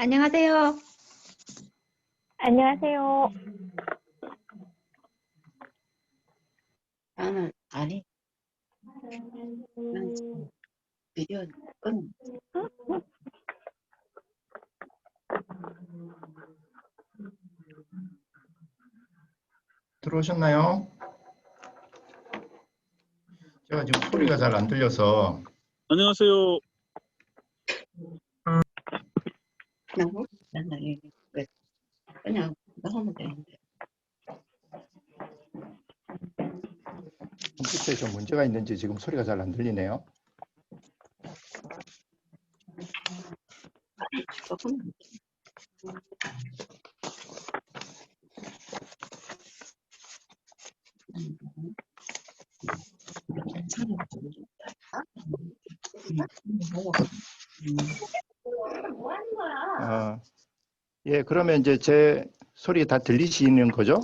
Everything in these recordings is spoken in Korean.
안녕하세요. 안녕하세요. 나는 아니, 난 지금 비디오 끄는 들어오셨나요? 제가 지금 소리가 잘 안 들려서. 안녕하세요. 그냥 나는 왜 그냥 나오면 되는데. 컴퓨터에 좀 문제가 있는지 지금 소리가 잘 안 들리네요. 조금 괜찮아. 예, 그러면 이제 제 소리 다 들리시는 거죠?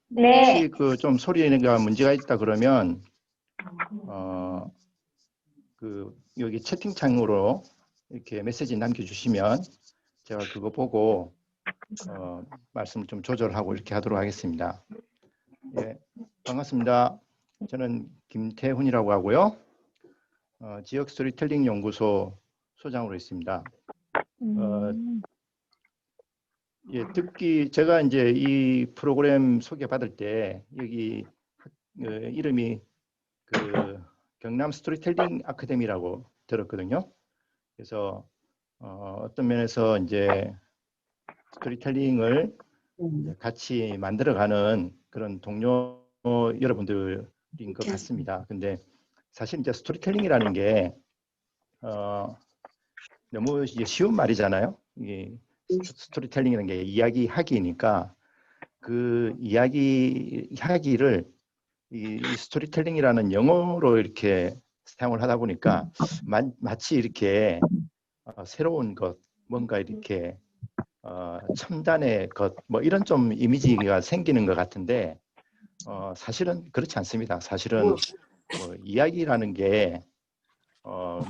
네. 혹시 그 좀 소리가 문제가 있다 그러면 여기 채팅창으로 이렇게 메시지 남겨주시면 제가 그거 보고 말씀을 좀 조절하고 이렇게 하도록 하겠습니다. 예, 반갑습니다. 저는 김태훈이라고 하고요. 지역 스토리텔링 연구소 소장으로 있습니다. 예, 제가 이제 이 프로그램 소개받을 때 여기 이름이 그 경남 스토리텔링 아카데미라고 들었거든요. 그래서 어떤 면에서 이제 스토리텔링을 같이 만들어가는 그런 동료 여러분들인 것 같습니다. 근데 사실 이제 스토리텔링이라는 게 너무 이제 쉬운 말이잖아요. 이게 스토리텔링이라는 게 이야기하기니까 그 이야기하기를 이 스토리텔링이라는 영어로 이렇게 사용을 하다 보니까 마치 이렇게 새로운 것, 뭔가 이렇게 첨단의 것, 뭐 이런 좀 이미지가 생기는 것 같은데 사실은 그렇지 않습니다. 사실은 뭐 이야기라는 게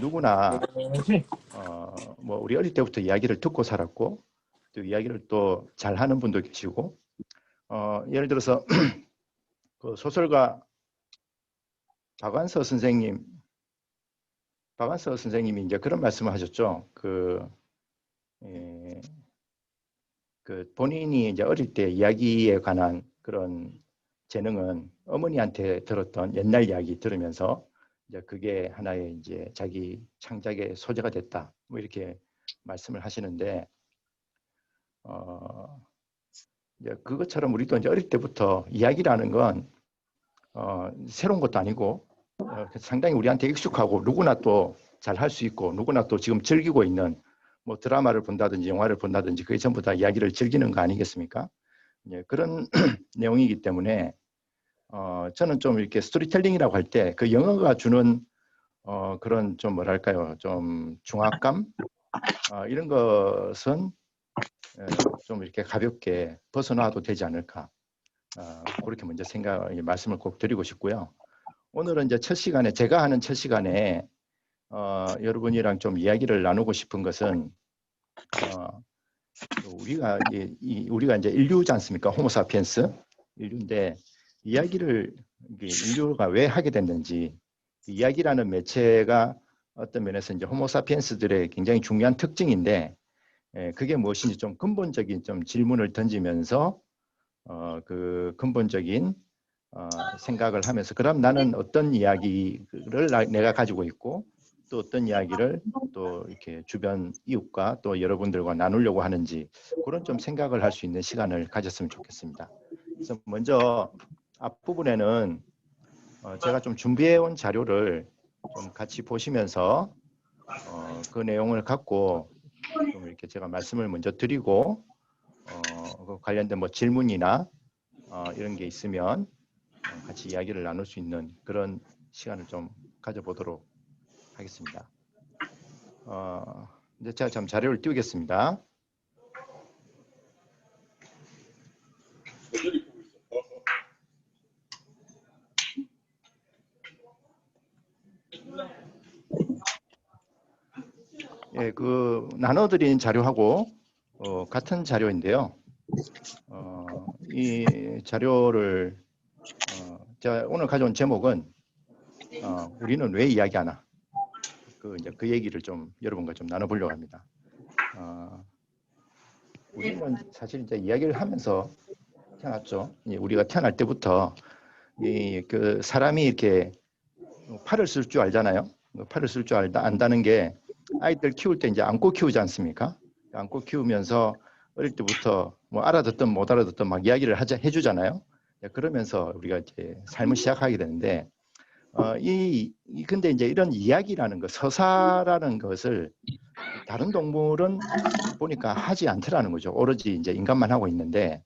누구나 뭐 우리 어릴 때부터 이야기를 듣고 살았고 또 이야기를 또 잘하는 분도 계시고 예를 들어서 그 소설가 박완서 선생님이 이제 그런 말씀을 하셨죠. 그 본인이 이제 어릴 때 이야기에 관한 그런 재능은 어머니한테 들었던 옛날 이야기 들으면서 이제 그게 하나의 이제 자기 창작의 소재가 됐다. 뭐 이렇게 말씀을 하시는데 이제 그것처럼 우리도 이제 어릴 때부터 이야기라는 건 새로운 것도 아니고 상당히 우리한테 익숙하고 누구나 또 잘 할 수 있고 누구나 또 지금 즐기고 있는 뭐 드라마를 본다든지 영화를 본다든지 그게 전부 다 이야기를 즐기는 거 아니겠습니까? 예, 그런 내용이기 때문에 저는 좀 이렇게 스토리텔링이라고 할 때 그 영어가 주는 그런 좀 뭐랄까요 좀 중압감 이런 것은 좀 이렇게 가볍게 벗어나도 되지 않을까 그렇게 먼저 말씀을 꼭 드리고 싶고요. 오늘은 이제 첫 시간에 제가 하는 첫 시간에 여러분이랑 좀 이야기를 나누고 싶은 것은 우리가 이제 인류지 않습니까? 호모사피엔스 인류인데 인류가 왜 하게 됐는지 이야기라는 매체가 어떤 면에서 이제 호모사피엔스들의 굉장히 중요한 특징인데 그게 무엇인지 좀 근본적인 좀 질문을 던지면서 그 근본적인 생각을 하면서 그럼 나는 어떤 이야기를 내가 가지고 있고 또 어떤 이야기를 또 이렇게 주변 이웃과 또 여러분들과 나누려고 하는지 그런 좀 생각을 할 수 있는 시간을 가졌으면 좋겠습니다. 그래서 먼저 앞부분에는 제가 좀 준비해 온 자료를 좀 같이 보시면서 그 내용을 갖고 좀 이렇게 제가 말씀을 먼저 드리고 그 관련된 뭐 질문이나 이런 게 있으면 같이 이야기를 나눌 수 있는 그런 시간을 좀 가져보도록 하겠습니다. 이제 제가 좀 자료를 띄우겠습니다. 예, 그 나눠드린 자료하고 같은 자료인데요. 이 자료를 제가 오늘 가져온 제목은 우리는 왜 이야기하나? 그 얘기를 좀 여러분과 좀 나눠보려고 합니다. 우리는 사실 이제 이야기를 하면서 태어났죠. 우리가 태어날 때부터 그 사람이 이렇게 팔을 쓸 줄 알잖아요. 팔을 쓸 줄 안다는 게 아이들 키울 때 이제 안고 키우지 않습니까? 안고 키우면서 어릴 때부터 뭐 알아듣든 못 알아듣든 막 이야기를 해주잖아요. 그러면서 우리가 이제 삶을 시작하게 되는데 근데 이제 이런 이야기라는 것, 서사라는 것을 다른 동물은 보니까 하지 않더라는 거죠. 오로지 이제 인간만 하고 있는데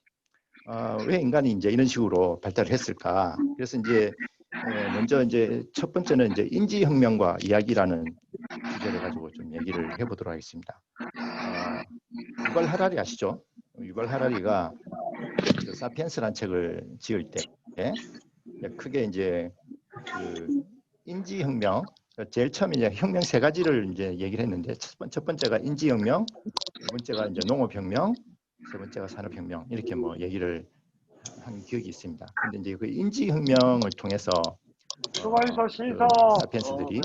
왜 인간이 이제 이런 식으로 발달을 했을까? 그래서 이제 먼저 이제 첫 번째는 이제 인지혁명과 이야기라는 주제를 가지고 좀 얘기를 해보도록 하겠습니다. 유발 하라리 아시죠? 유발 하라리가 그 사피엔스라는 책을 지을 때 크게 이제 그 인지혁명, 제일 처음에 이제 혁명 세 가지를 이제 얘기를 했는데 첫 번째가 인지혁명, 두 번째가 이제 농업혁명, 세 번째가 산업혁명 이렇게 뭐 얘기를 한 기억이 있습니다. 근데 이제 그 인지혁명을 통해서 사피엔스들이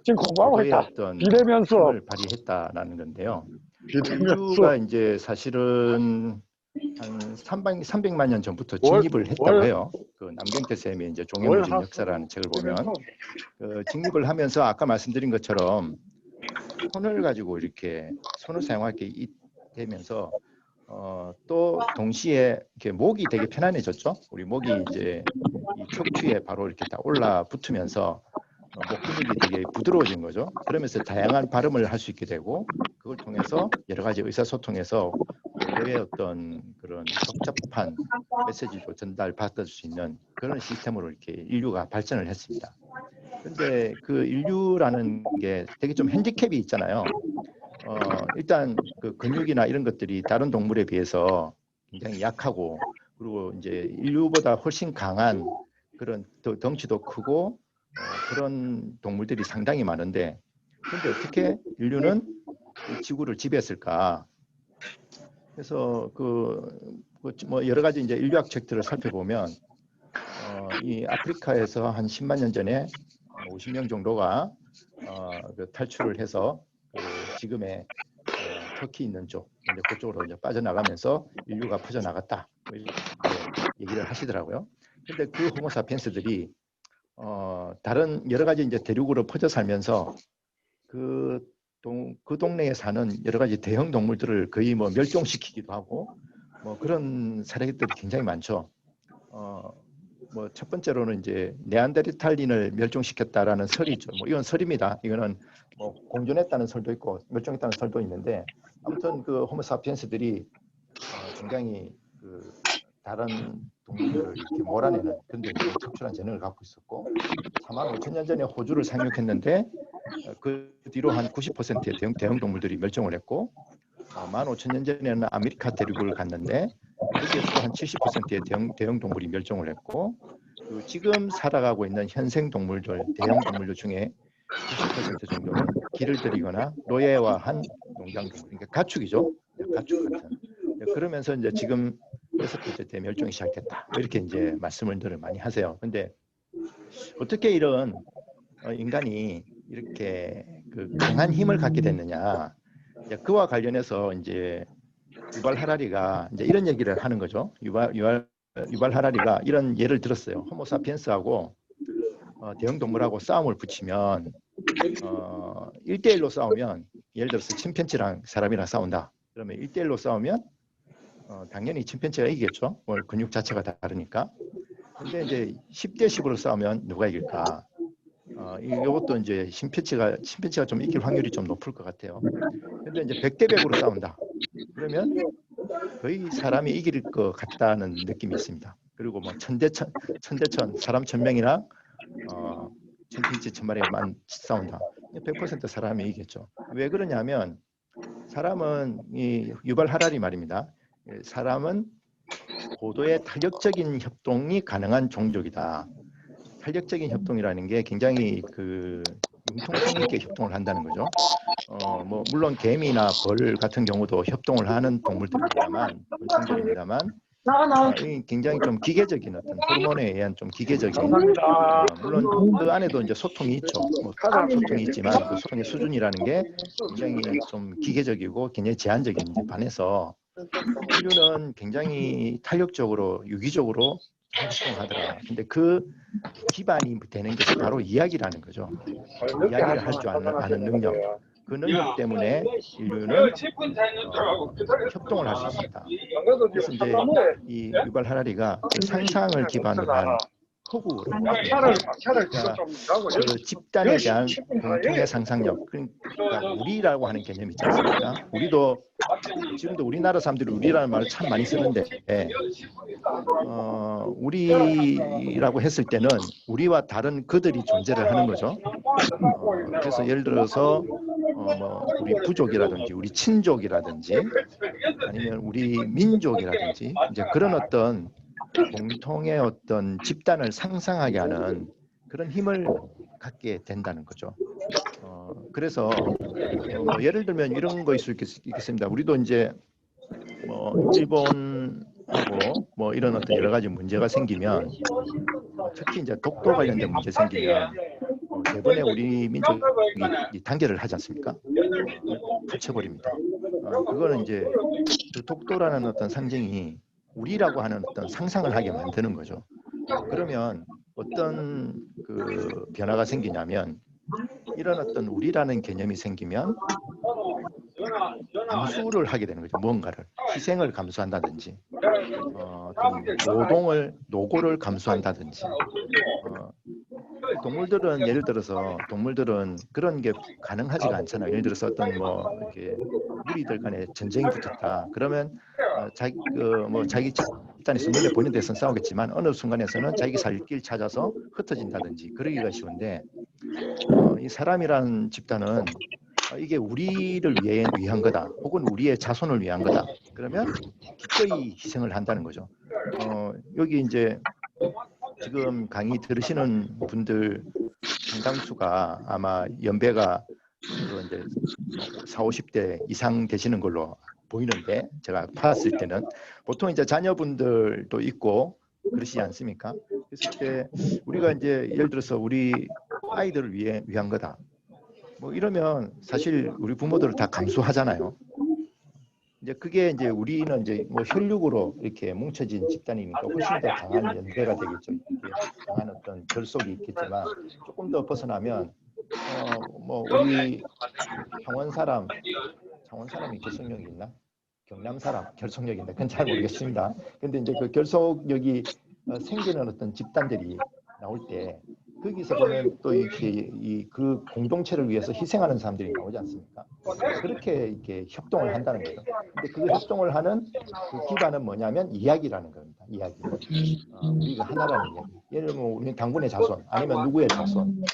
지금 공부하고 고도의 있다. 어떤 비대면서. 힘을 발휘했다라는 건데요. 인류가 이제 사실은 한 300만 년 전부터 직립을 했다고 해요. 그 남경태 쌤이 이제 종횡무진 역사라는 책을 보면 직립을 하면서 아까 말씀드린 것처럼 손을 가지고 이렇게 손을 사용하게 되면서 또 동시에 이렇게 목이 되게 편안해졌죠. 우리 목이 이제 이 척추에 바로 이렇게 다 올라 붙으면서 목 근육이 되게 부드러워진 거죠. 그러면서 다양한 발음을 할 수 있게 되고 그걸 통해서 여러 가지 의사소통에서 고도의 어떤 그런 적잡한 메시지도 전달받을 수 있는 그런 시스템으로 이렇게 인류가 발전을 했습니다. 그런데 그 인류라는 게 되게 좀 핸디캡이 있잖아요. 일단 그 근육이나 이런 것들이 다른 동물에 비해서 굉장히 약하고 그리고 이제 인류보다 훨씬 강한 그런 덩치도 크고 그런 동물들이 상당히 많은데 근데 어떻게 인류는 이 지구를 지배했을까? 그래서 뭐 여러 가지 이제 인류학 책들을 살펴보면 이 아프리카에서 한 10만 년 전에 50명 정도가 그 탈출을 해서 지금의 터키 있는 쪽 이제 그쪽으로 이제 빠져나가면서 인류가 퍼져나갔다 이렇게 얘기를 하시더라고요. 근데 그 호모사피엔스들이 다른 여러 가지 이제 대륙으로 퍼져 살면서 그 동네에 사는 여러 가지 대형 동물들을 거의 뭐 멸종시키기도 하고 뭐 그런 사례들이 굉장히 많죠. 뭐 첫 번째로는 이제 네안데르탈린을 멸종시켰다라는 설이 있죠. 뭐 이건 설입니다. 이거는 뭐 공존했다는 설도 있고 멸종했다는 설도 있는데 아무튼 그 호모사피엔스들이 굉장히 그 다른 동물들을 이렇게 몰아내는 그런 데 굉장히 특출한 재능을 갖고 있었고 4만 5천 년 전에 호주를 상륙했는데 그 뒤로 한 90%의 대형 동물들이 멸종을 했고 15,000년 전에는 아메리카 대륙을 갔는데 거기에서도 한 70%의 대형 동물이 멸종을 했고 그리고 지금 살아가고 있는 현생 동물들, 대형 동물들 중에 90% 정도는 길을 들이거나 노예화한 농장동물, 그러니까 가축이죠. 가축 같은. 그러면서 이제 지금 6번째 대멸종이 시작됐다. 이렇게 이제 말씀을 늘 많이 하세요. 근데 어떻게 이런 인간이 이렇게 그 강한 힘을 갖게 됐느냐? 그와 관련해서 이제 유발 하라리가 이제 이런 얘기를 하는 거죠. 유발 하라리가 이런 예를 들었어요. 호모사피엔스하고 대형 동물하고 싸움을 붙이면 1대1로 싸우면 예를 들어서 침팬지랑 사람이랑 싸운다. 그러면 1대1로 싸우면 당연히 침팬지가 이기겠죠. 근육 자체가 다르니까. 근데 이제 10대10으로 싸우면 누가 이길까? 이것도 이제 침팬지가 좀 이길 확률이 좀 높을 것 같아요. 근데 이제 100대100으로 싸운다. 그러면 거의 사람이 이길 것 같다는 느낌이 있습니다. 그리고 뭐 천대천 사람 1000명이랑 침팬지 1000마리만 싸운다. 100% 사람이 이기겠죠. 왜 그러냐면 사람은 이 유발 하라리 말입니다. 사람은 고도의 탄력적인 협동이 가능한 종족이다. 탄력적인 협동이라는 게 굉장히 그 융통성 있게 협동을 한다는 거죠. 뭐 물론 개미나 벌 같은 경우도 협동을 하는 동물들입니다만, 곤충들입니다만, 이 굉장히 좀 기계적인 어떤 호르몬에 의한 좀 기계적인, 감사합니다. 물론 그 안에도 이제 소통이 있죠. 뭐 소통이 있지만 그 소통의 수준이라는 게 굉장히 좀 기계적이고 굉장히 제한적인 이제 반해서 인류는 굉장히 탄력적으로 유기적으로 활동하더라. 근데 그 기반이 되는 것이 바로 이야기라는 거죠. 이야기를 할 줄 아는 능력. 그 능력 때문에 인류는 협동을 할 수 있습니다. 그래서 이제 이 유발 하라리가 그 상상을 기반으로 한 허구라고 그러니까 그 집단에 대한 공통의 상상력, 그러니까 우리라고 하는 개념이 있지 않습니까? 우리도 지금도 우리나라 사람들이 우리라는 말을 참 많이 쓰는데 우리라고 했을 때는 우리와 다른 그들이 존재를 하는 거죠. 그래서 예를 들어서 뭐 우리 부족이라든지 우리 친족이라든지 아니면 우리 민족이라든지 이제 그런 어떤 공통의 어떤 집단을 상상하게 하는 그런 힘을 갖게 된다는 거죠. 그래서 뭐 예를 들면 이런 거 있겠습니다. 우리도 이제 뭐 일본하고 뭐 이런 어떤 여러 가지 문제가 생기면 특히 이제 독도 관련된 문제 생기면 대번에 우리 민족이 단결을 하지 않습니까? 합쳐버립니다. 그거는 이제 그 독도라는 어떤 상징이 우리라고 하는 어떤 상상을 하게 만드는 거죠. 그러면 어떤 그 변화가 생기냐면 이런 어떤 우리라는 개념이 생기면 감수를 하게 되는 거죠. 무언가를 희생을 감수한다든지 어떤 노고를 감수한다든지 동물들은 예를 들어서 동물들은 그런 게 가능하지가 않잖아요. 예를 들어서 어떤 뭐 이렇게 무리들 간에 전쟁이 붙었다. 그러면 자기 집단에서 눈에 보이는 데서는 싸우겠지만 어느 순간에서는 자기 살 길 찾아서 흩어진다든지 그러기가 쉬운데 이 사람이란 집단은 이게 우리를 위한 거다. 혹은 우리의 자손을 위한 거다. 그러면 기꺼이 희생을 한다는 거죠. 여기 이제 지금 강의 들으시는 분들 상당수가 아마 연배가 이제 40, 50대 이상 되시는 걸로 보이는데 제가 봤을 때는 보통 이제 자녀분들도 있고 그러시지 않습니까? 그랬을 때 우리가 이제 예를 들어서 우리 아이들을 위한 거다. 뭐 이러면 사실 우리 부모들을 다 감수하잖아요. 이제 그게 이제 우리는 이제 뭐 혈육으로 이렇게 뭉쳐진 집단이니까 훨씬 더 강한 연대가 되겠죠. 이게 강한 어떤 결속이 있겠지만 조금 더 벗어나면 뭐 우리 창원 사람이 결속력이 있나? 경남 사람 결속력인데 그건 잘 모르겠습니다. 근데 이제 그 결속력이 생기는 어떤 집단들이 나올 때 거기서 보면 또 이렇게 그 공동체를 위해서 희생하는 사람들이 나오지 않습니까? 그렇게 이렇게 협동을 한다는 거죠. 근데 그 협동을 하는 그 기반은 뭐냐면 이야기라는 겁니다. 이야기. 우리가 하나라는 이야기. 예를 들면 우리는 당군의 자손, 아니면 누구의 자손.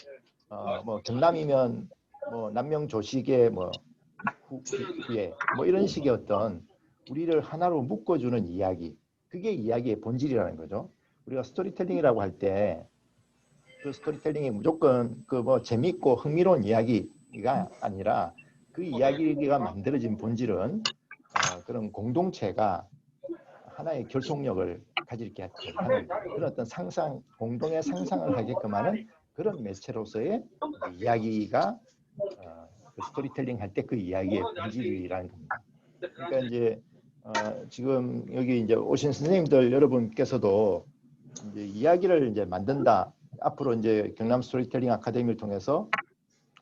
뭐 경남이면 뭐 남명조식의 뭐 후예, 뭐 이런 식의 어떤 우리를 하나로 묶어주는 이야기. 그게 이야기의 본질이라는 거죠. 우리가 스토리텔링이라고 할 때 그 스토리텔링이 무조건 그 뭐 재밌고 흥미로운 이야기가 아니라 그 이야기가 만들어진 본질은 그런 공동체가 하나의 결속력을 가지게 하는 그런 어떤 공동의 상상을 하게끔 하는 그런 매체로서의 이야기가 그 스토리텔링 할 때 그 이야기의 본질이라는 겁니다. 그러니까 이제 지금 여기 이제 오신 선생님들 여러분께서도 이제 이야기를 이제 만든다. 앞으로 이제 경남 스토리텔링 아카데미를 통해서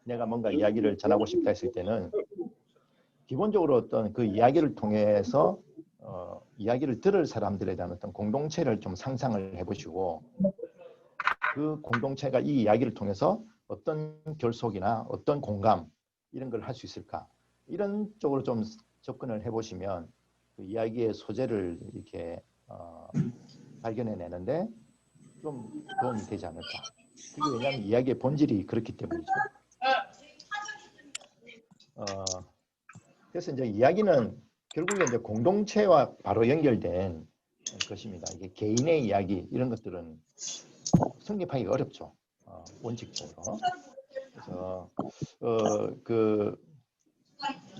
내가 뭔가 이야기를 전하고 싶다 했을 때는 기본적으로 어떤 그 이야기를 통해서 이야기를 들을 사람들에 대한 어떤 공동체를 좀 상상을 해보시고 그 공동체가 이 이야기를 통해서 어떤 결속이나 어떤 공감 이런 걸 할 수 있을까 이런 쪽으로 좀 접근을 해보시면 그 이야기의 소재를 이렇게 발견해내는데 좀 도움이 되지 않을까. 그게 왜냐하면 이야기의 본질이 그렇기 때문이죠. 그래서 이제 이야기는 결국에 이제 공동체와 바로 연결된 것입니다. 이게 개인의 이야기 이런 것들은 성립하기가 어렵죠. 원칙적으로. 그래서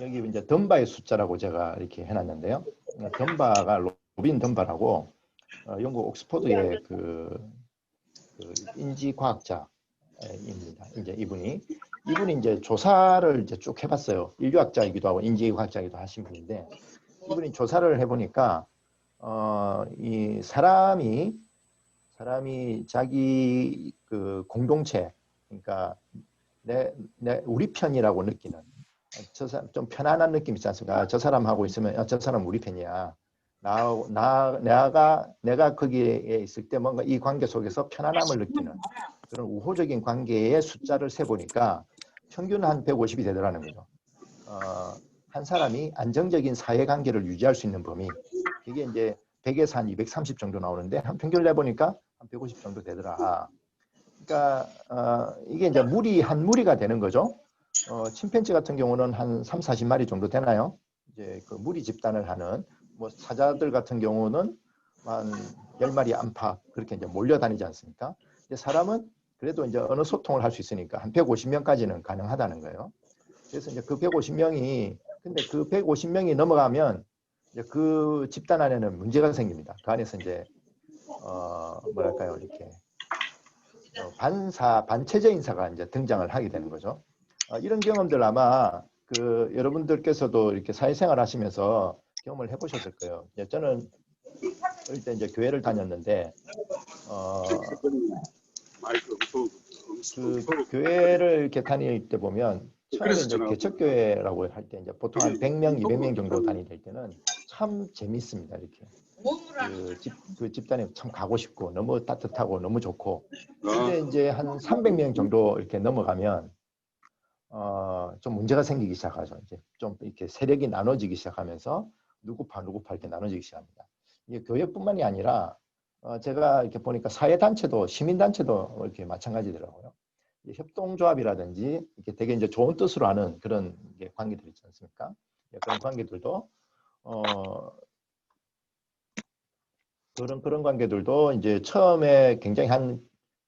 여기 이제 덤바의 숫자라고 제가 이렇게 해놨는데요. 덤바가 로빈 덤바라고 영국 옥스퍼드의 그 인지과학자입니다. 이제 이분이 이제 조사를 이제 쭉 해봤어요. 인류학자이기도 하고 인지과학자이기도 하신 분인데 이분이 조사를 해보니까 이 사람이 자기 그 공동체, 그러니까 우리 편이라고 느끼는 저 사람 좀 편안한 느낌 있지 않습니까? 저 사람하고 있으면 저 사람 우리 편이야. 내가 거기에 있을 때 뭔가 이 관계 속에서 편안함을 느끼는 그런 우호적인 관계의 숫자를 세보니까 평균 한 150이 되더라는 거죠. 한 사람이 안정적인 사회관계를 유지할 수 있는 범위, 이게 이제 100에서 한 230 정도 나오는데 한 평균을 내보니까 한 150 정도 되더라. 그러니까 이게 이제 한 무리가 되는 거죠. 침팬지 같은 경우는 한 3, 40마리 정도 되나요? 이제 그 무리 집단을 하는 뭐 사자들 같은 경우는 한 10마리 안팎 그렇게 이제 몰려다니지 않습니까? 근데 사람은 그래도 이제 어느 소통을 할 수 있으니까 한 150명까지는 가능하다는 거예요. 그래서 이제 그 150명이 근데 그 150명이 넘어가면 이제 그 집단 안에는 문제가 생깁니다. 그 안에서 이제 뭐랄까요, 이렇게 반체제 인사가 이제 등장을 하게 되는 거죠. 이런 경험들 아마 그 여러분들께서도 이렇게 사회생활 하시면서 경험을 해보셨을 거예요. 저는 어릴 때 이제 교회를 다녔는데 그 교회를 이렇게 다닐 때 보면 처음에 이제 개척교회라고 할 때 이제 보통 한 100명, 200명 정도 다닐 때는 참 재밌습니다. 이렇게 그 집단에 참 가고 싶고 너무 따뜻하고 너무 좋고. 근데 이제 한 300명 정도 이렇게 넘어가면 좀 문제가 생기기 시작하죠. 이제 좀 이렇게 세력이 나눠지기 시작하면서 누구파 이렇게 나눠지기 시작합니다. 이게 교회뿐만이 아니라 제가 이렇게 보니까 사회단체도 시민단체도 이렇게 마찬가지더라고요. 협동조합이라든지 이렇게 되게 이제 좋은 뜻으로 하는 그런 관계들 있지 않습니까? 그런 관계들도 그런 관계들도 이제 처음에 굉장히 한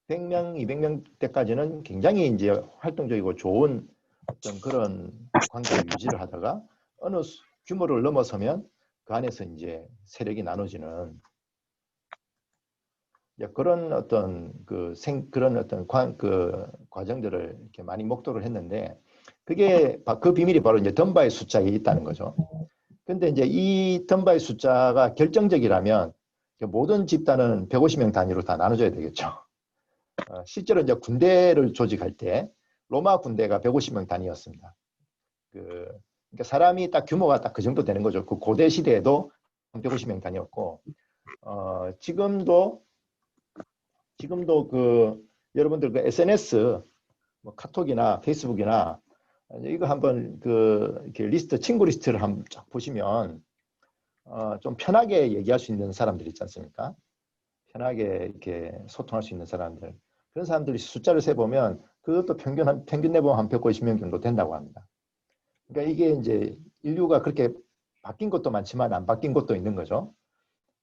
100명, 200명 때까지는 굉장히 이제 활동적이고 좋은 어떤 그런 관계를 유지를 하다가 어느 규모를 넘어서면 그 안에서 이제 세력이 나눠지는 그런 어떤 그런 어떤 과정들을 이렇게 많이 목도를 했는데 그게 그 비밀이 바로 이제 덤바의 숫자에 있다는 거죠. 근데 이제 이 덤바의 숫자가 결정적이라면 모든 집단은 150명 단위로 다 나눠져야 되겠죠. 실제로 이제 군대를 조직할 때 로마 군대가 150명 단위였습니다. 그러니까 사람이 딱 규모가 딱 그 정도 되는 거죠. 그 고대 시대에도 150명 단위였고 지금도 그 여러분들 그 SNS 뭐 카톡이나 페이스북이나 이거 한번 이렇게 리스트 친구 리스트를 한번 쫙 보시면 좀 편하게 얘기할 수 있는 사람들 있지 않습니까? 편하게 이렇게 소통할 수 있는 사람들. 그런 사람들이 숫자를 세보면 그것도 평균 내보면 한 150명 정도 된다고 합니다. 그러니까 이게 이제 인류가 그렇게 바뀐 것도 많지만 안 바뀐 것도 있는 거죠.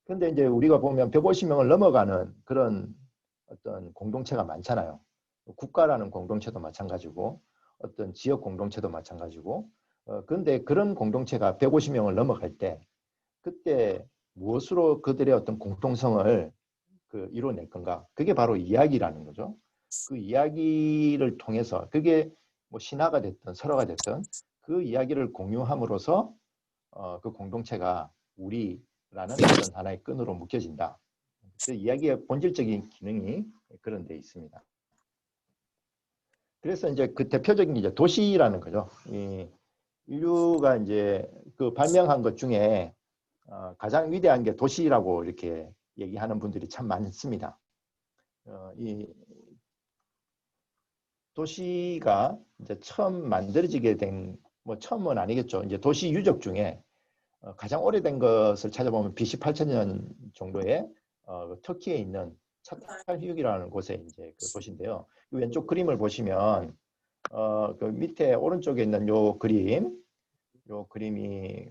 근데 이제 우리가 보면 150명을 넘어가는 그런 어떤 공동체가 많잖아요. 국가라는 공동체도 마찬가지고 어떤 지역 공동체도 마찬가지고 그런데 그런 공동체가 150명을 넘어갈 때 그때 무엇으로 그들의 어떤 공통성을 이뤄낼 건가? 그게 바로 이야기라는 거죠. 그 이야기를 통해서 그게 뭐 신화가 됐든 설화가 됐든 그 이야기를 공유함으로써 그 공동체가 우리라는 어떤 하나의 끈으로 묶여진다. 그 이야기의 본질적인 기능이 그런 데 있습니다. 그래서 이제 그 대표적인 이제 도시라는 거죠. 인류가 이제 그 발명한 것 중에 가장 위대한 게 도시라고 이렇게 얘기하는 분들이 참 많습니다. 이 도시가 이제 처음 만들어지게 된, 뭐 처음은 아니겠죠. 이제 도시 유적 중에 가장 오래된 것을 찾아보면 BC 8000년 정도에 터키에 있는 차탈휘육이라는 곳에 이제 그 도시인데요. 왼쪽 그림을 보시면 그 밑에 오른쪽에 있는 요 그림이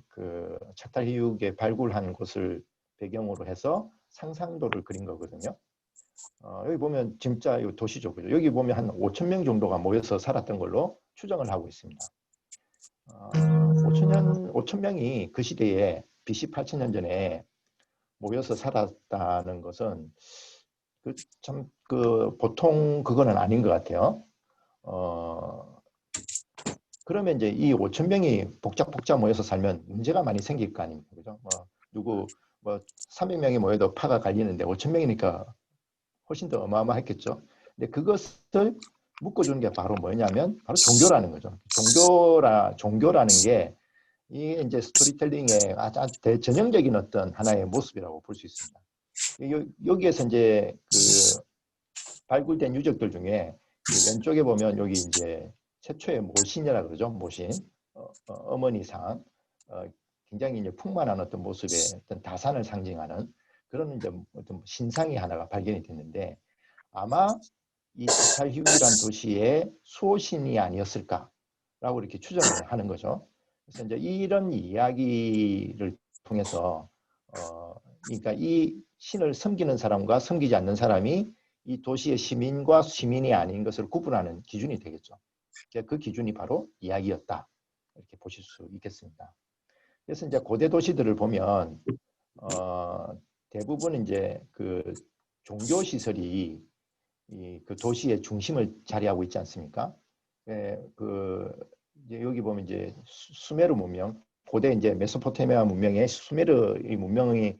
그 차탈휘육에 발굴한 곳을 배경으로 해서 상상도를 그린 거거든요. 여기 보면 진짜 이 도시죠. 그죠? 여기 보면 한 5,000명 정도가 모여서 살았던 걸로 추정을 하고 있습니다. 5천 명이 그 시대에 BC 8천년 전에 모여서 살았다는 것은 보통 그거는 아닌 것 같아요. 그러면 이제 이 5천 명이 복잡 모여서 살면 문제가 많이 생길 거 아닙니까? 그죠? 누구 300명이 모여도 파가 갈리는데 5천 명이니까 훨씬 더 어마어마했겠죠. 근데 그것을 묶어주는 게 바로 뭐냐면 바로 종교라는 거죠. 종교라는 게 이게 이제 스토리텔링의 아주 대전형적인 어떤 하나의 모습이라고 볼 수 있습니다. 여기에서 이제 그 발굴된 유적들 중에 왼쪽에 보면 여기 이제 최초의 모신이라 그러죠. 모신, 어머니상, 굉장히 이제 풍만한 어떤 모습의 어떤 다산을 상징하는 그런 이제 어떤 신상이 하나가 발견이 됐는데 아마 이 스탈휴이란 도시의 수호신이 아니었을까라고 이렇게 추정을 하는 거죠. 그래서 이제 이런 이야기를 통해서 그러니까 이 신을 섬기는 사람과 섬기지 않는 사람이 이 도시의 시민과 시민이 아닌 것을 구분하는 기준이 되겠죠. 그 기준이 바로 이야기였다. 이렇게 보실 수 있겠습니다. 그래서 이제 고대 도시들을 보면 대부분 이제 그 종교 시설이 그 도시의 중심을 자리하고 있지 않습니까? 이제 여기 보면 이제 수메르 문명, 고대 이제 메소포타미아 문명의 수메르 문명이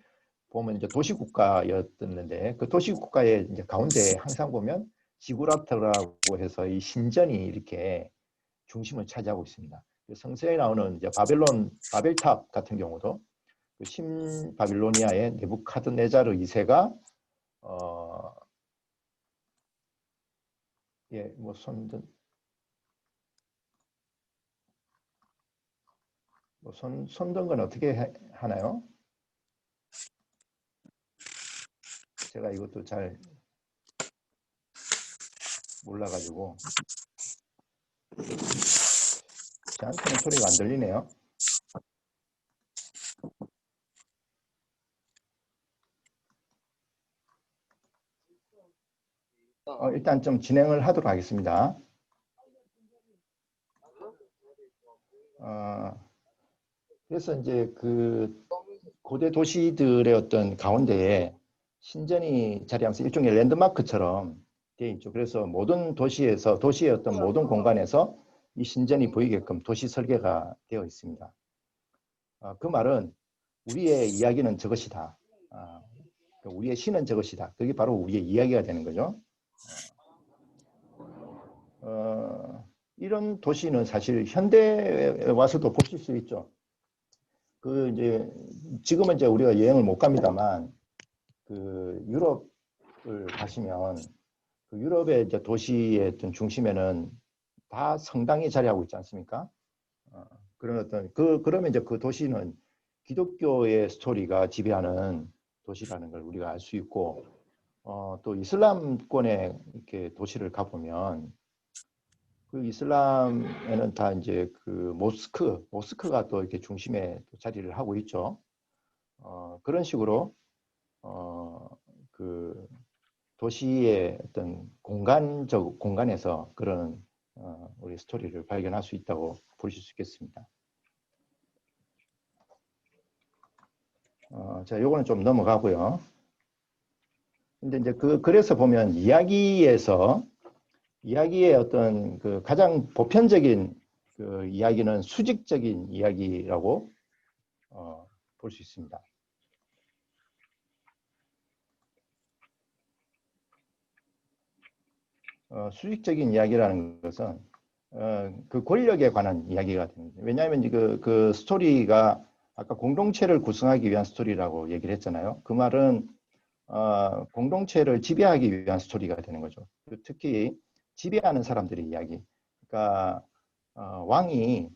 보면 이제 도시국가였었는데 그 도시국가의 이제 가운데 항상 보면 지구라트라고 해서 이 신전이 이렇게 중심을 차지하고 있습니다. 성서에 나오는 이제 바벨탑 같은 경우도 그 신바빌로니아의 네부카드네자르 2세가 뭐 손든 건 어떻게 하나요? 제가 이것도 잘 몰라가지고 저한테는 소리가 안 들리네요. 일단 좀 진행을 하도록 하겠습니다. 그래서 이제 그 고대 도시들의 어떤 가운데에 신전이 자리하면서 일종의 랜드마크처럼 되어 있죠. 그래서 모든 도시의 어떤 모든 공간에서 이 신전이 보이게끔 도시 설계가 되어 있습니다. 그 말은 우리의 이야기는 저것이다. 우리의 신은 저것이다. 그게 바로 우리의 이야기가 되는 거죠. 이런 도시는 사실 현대에 와서도 보실 수 있죠. 이제 지금은 이제 우리가 여행을 못 갑니다만 그 유럽을 가시면 그 유럽의 이제 도시의 어떤 중심에는 다 성당이 자리하고 있지 않습니까? 그런 어떤 그러면 이제 그 도시는 기독교의 스토리가 지배하는 도시라는 걸 우리가 알 수 있고 또 이슬람권의 이렇게 도시를 가보면 그 이슬람에는 다 이제 그 모스크가 또 이렇게 중심에 자리를 하고 있죠. 그런 식으로 그 도시의 어떤 공간에서 그런 우리 스토리를 발견할 수 있다고 보실 수 있겠습니다. 자, 요거는 좀 넘어가고요. 근데 이제 그래서 보면 이야기의 어떤 그 가장 보편적인 그 이야기는 수직적인 이야기라고 볼 수 있습니다. 수직적인 이야기라는 것은 그 권력에 관한 이야기가 됩니다. 왜냐하면 그 스토리가 아까 공동체를 구성하기 위한 스토리라고 얘기를 했잖아요. 그 말은 공동체를 지배하기 위한 스토리가 되는 거죠. 특히 지배하는 사람들의 이야기. 그러니까 왕이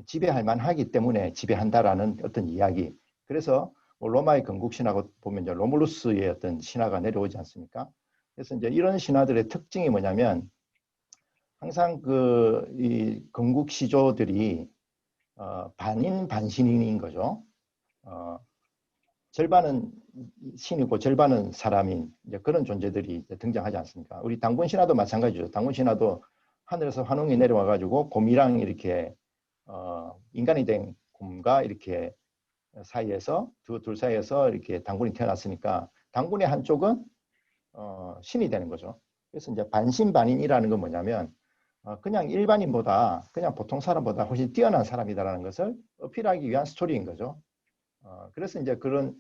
지배할 만하기 때문에 지배한다라는 어떤 이야기. 그래서 뭐 로마의 건국신화고 보면 이제 로물루스의 어떤 신화가 내려오지 않습니까? 그래서 이제 이런 신화들의 특징이 뭐냐면 항상 이 건국 시조들이 반인 반신인인 거죠. 절반은 신이고 절반은 사람인 이제 그런 존재들이 등장하지 않습니까? 우리 당군 신화도 마찬가지죠. 당군 신화도 하늘에서 환웅이 내려와 가지고 곰이랑 이렇게 인간이 된 곰과 이렇게 사이에서 둘 사이에서 이렇게 단군이 태어났으니까 단군의 한쪽은 신이 되는 거죠. 그래서 이제 반신반인이라는 건 뭐냐면 그냥 일반인보다 그냥 보통 사람보다 훨씬 뛰어난 사람이다라는 것을 어필하기 위한 스토리인 거죠. 그래서 이제 그런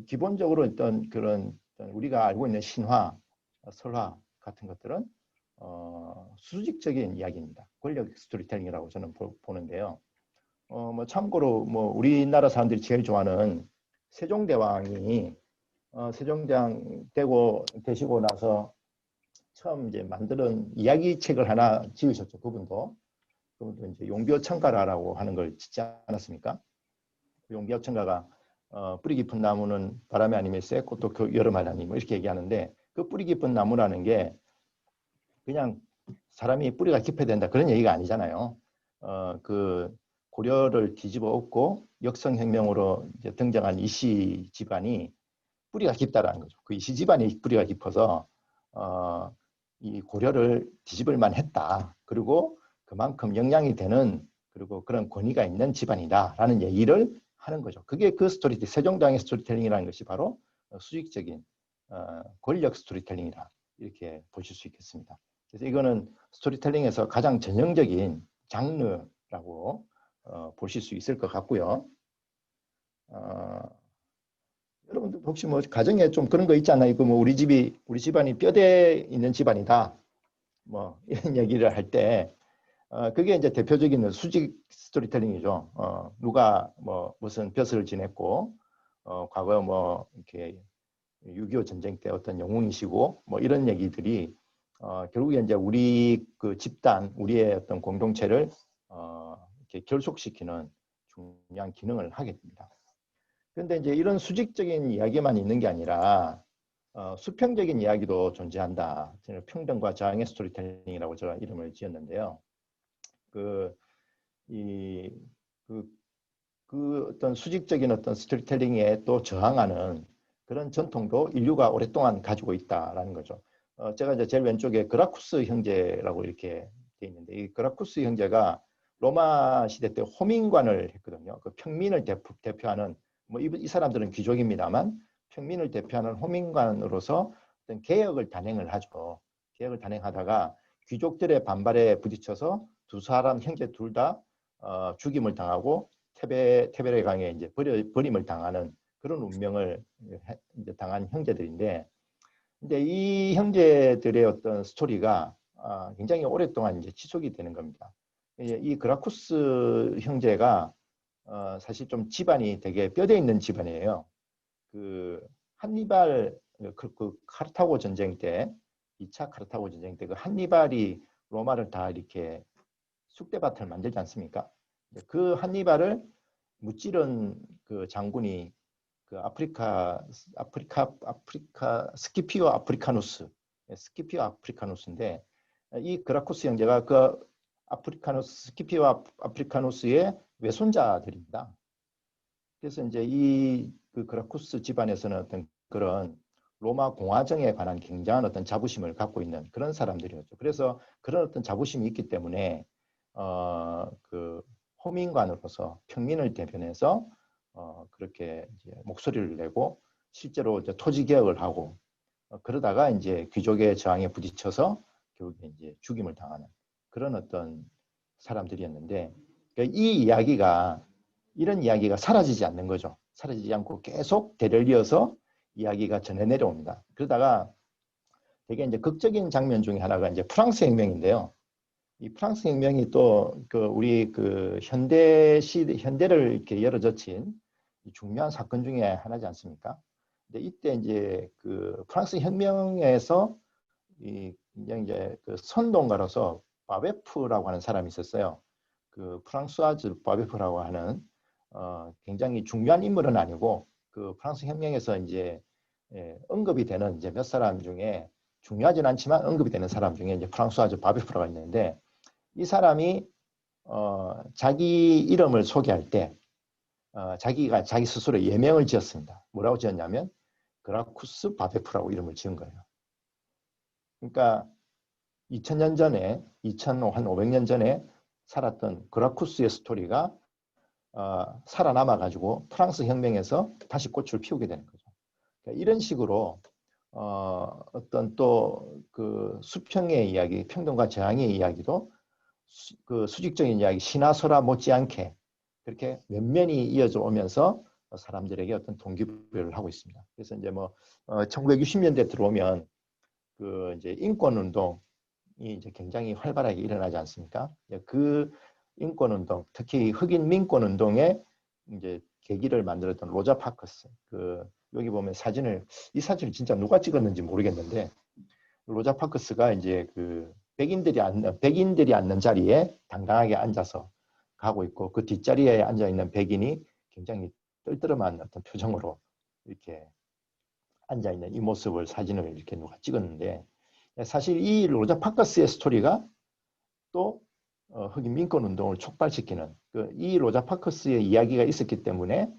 기본적으로 어떤 그런 우리가 알고 있는 신화, 설화 같은 것들은 수직적인 이야기입니다. 권력 스토리텔링이라고 저는 보는데요. 뭐 참고로 뭐 우리나라 사람들이 제일 좋아하는 세종대왕이 세종대왕 되시고 나서 처음 이제 만드는 이야기 책을 하나 지으셨죠. 그분도 이제 용비어천가라고 하는 걸 짓지 않았습니까? 용비어천가가 뿌리 깊은 나무는 바람에 아니면 새 꽃도 그 여름 하나니 뭐 이렇게 얘기하는데 그 뿌리 깊은 나무라는 게 그냥 사람이 뿌리가 깊어야 된다 그런 얘기가 아니잖아요. 그 고려를 뒤집어 엎고 역성혁명으로 이제 등장한 이씨 집안이 뿌리가 깊다라는 거죠. 그 이씨 집안이 뿌리가 깊어서 이 고려를 뒤집을 만했다. 그리고 그만큼 영향이 되는 그리고 그런 권위가 있는 집안이다라는 얘기를 하는 거죠. 그게 그 스토리텔링, 세종대왕의 스토리텔링이라는 것이 바로 수직적인 권력 스토리텔링이다. 이렇게 보실 수 있겠습니다. 그래서 이거는 스토리텔링에서 가장 전형적인 장르라고 보실 수 있을 것 같고요. 여러분들 혹시 뭐 가정에 좀 그런 거 있지 않나요? 뭐 우리 집안이 뼈대 있는 집안이다. 뭐 이런 얘기를 할 때 그게 이제 대표적인 수직 스토리텔링이죠. 누가 뭐 무슨 벼슬을 지냈고 과거 뭐 이렇게 6.25 전쟁 때 어떤 영웅이시고 뭐 이런 얘기들이 결국에 이제 우리 그 집단, 우리의 어떤 공동체를 이렇게 결속시키는 중요한 기능을 하게 됩니다. 그런데 이제 이런 수직적인 이야기만 있는 게 아니라 수평적인 이야기도 존재한다. 저는 평등과 저항의 스토리텔링이라고 제가 이름을 지었는데요. 그 어떤 수직적인 어떤 스토리텔링에 또 저항하는 그런 전통도 인류가 오랫동안 가지고 있다라는 거죠. 제가 이제 제일 왼쪽에 그라쿠스 형제라고 이렇게 돼 있는데 이 그라쿠스 형제가 로마 시대 때 호민관을 했거든요. 그 평민을 대표하는 뭐 이 사람들은 귀족입니다만 평민을 대표하는 호민관으로서 어떤 개혁을 단행을 하죠. 개혁을 단행하다가 귀족들의 반발에 부딪혀서 두 사람 형제 둘 다 죽임을 당하고 테베레 강에 이제 버림을 당하는 그런 운명을 이제 당한 형제들인데, 근데 이 형제들의 어떤 스토리가 굉장히 오랫동안 이제 지속이 되는 겁니다. 이 그라쿠스 형제가 사실 좀 집안이 되게 뼈대 있는 집안이에요. 그 한니발 그 카르타고 전쟁 때 2차 카르타고 전쟁 때 그 한니발이 로마를 다 이렇게 쑥대밭을 만들지 않습니까? 그 한니발을 무찌른 그 장군이 그 스키피오 아프리카누스인데 이 그라쿠스 형제가 그 스키피오 아프리카누스의 외손자들입니다. 그래서 이제 그 그라쿠스 집안에서는 어떤 그런 로마 공화정에 관한 굉장한 어떤 자부심을 갖고 있는 그런 사람들이었죠. 그래서 그런 어떤 자부심이 있기 때문에 그 호민관으로서 평민을 대변해서 그렇게 이제 목소리를 내고 실제로 이제 토지 개혁을 하고 그러다가 이제 귀족의 저항에 부딪혀서 결국에 이제 죽임을 당하는 그런 어떤 사람들이었는데 그러니까 이런 이야기가 사라지지 않는 거죠. 사라지지 않고 계속 대를 이어서 이야기가 전해 내려옵니다. 그러다가 되게 이제 극적인 장면 중에 하나가 이제 프랑스 혁명인데요. 이 프랑스 혁명이 또 그 우리 그 현대를 이렇게 열어젖힌 중요한 사건 중에 하나지 않습니까? 근데 이때 이제 그 프랑스 혁명에서 굉장히 이제 그 선동가로서 바베프라고 하는 사람이 있었어요. 그 프랑스와즈 바베프라고 하는 굉장히 중요한 인물은 아니고 그 프랑스 혁명에서 이제 언급이 되는 이제 몇 사람 중에 중요하진 않지만 언급이 되는 사람 중에 이제 프랑스와즈 바베프라가 있는데 이 사람이 자기 이름을 소개할 때 자기가 자기 스스로 예명을 지었습니다. 뭐라고 지었냐면 그라쿠스 바베프라고 이름을 지은 거예요. 그러니까 2000년 전에 2,500년 전에 살았던 그라쿠스의 스토리가 살아남아 가지고 프랑스 혁명에서 다시 꽃을 피우게 되는 거죠. 그러니까 이런 식으로 어떤 또 그 수평의 이야기, 평등과 저항의 이야기도 그 수직적인 이야기, 신화설화 못지않게 그렇게 면면이 이어져 오면서 사람들에게 어떤 동기부여를 하고 있습니다. 그래서 이제 뭐 1960년대 들어오면 그 이제 인권 운동이 이제 굉장히 활발하게 일어나지 않습니까? 그 인권 운동, 특히 흑인 민권 운동에 이제 계기를 만들었던 로자 파커스. 그 여기 보면 이 사진을 진짜 누가 찍었는지 모르겠는데 로자 파커스가 이제 그 백인들이 앉는 자리에 당당하게 앉아서 가고 있고 그 뒷자리에 앉아 있는 백인이 굉장히 떨떠름한 어떤 표정으로 이렇게 앉아 있는 이 모습을 사진을 이렇게 누가 찍었는데 사실 이 로자 파커스의 스토리가 또 흑인 민권 운동을 촉발시키는 이 로자 파커스의 이야기가 있었기 때문에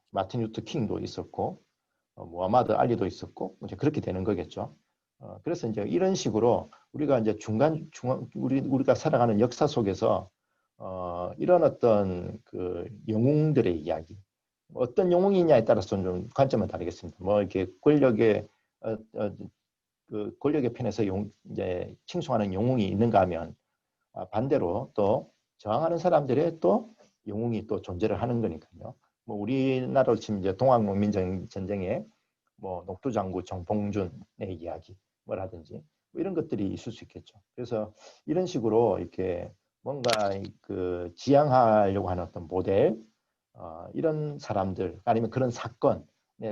마틴 루터 킹도 있었고 무하마드 알리도 있었고 이제 그렇게 되는 거겠죠. 그래서 이제 이런 식으로 우리가 이제 우리가 살아가는 역사 속에서 이런 어떤 그 영웅들의 이야기, 어떤 영웅이냐에 따라서 좀 관점은 다르겠습니다. 뭐 이렇게 권력의 편에서 이제 칭송하는 영웅이 있는가 하면 반대로 또 저항하는 사람들의 또 영웅이 또 존재를 하는 거니까요. 뭐 우리나라로 치면 이제 동학농민전쟁에 뭐 녹두장구 정봉준의 이야기 뭐라든지 뭐 이런 것들이 있을 수 있겠죠. 그래서 이런 식으로 이렇게 뭔가 그 지향하려고 하는 어떤 모델 이런 사람들 아니면 그런 사건에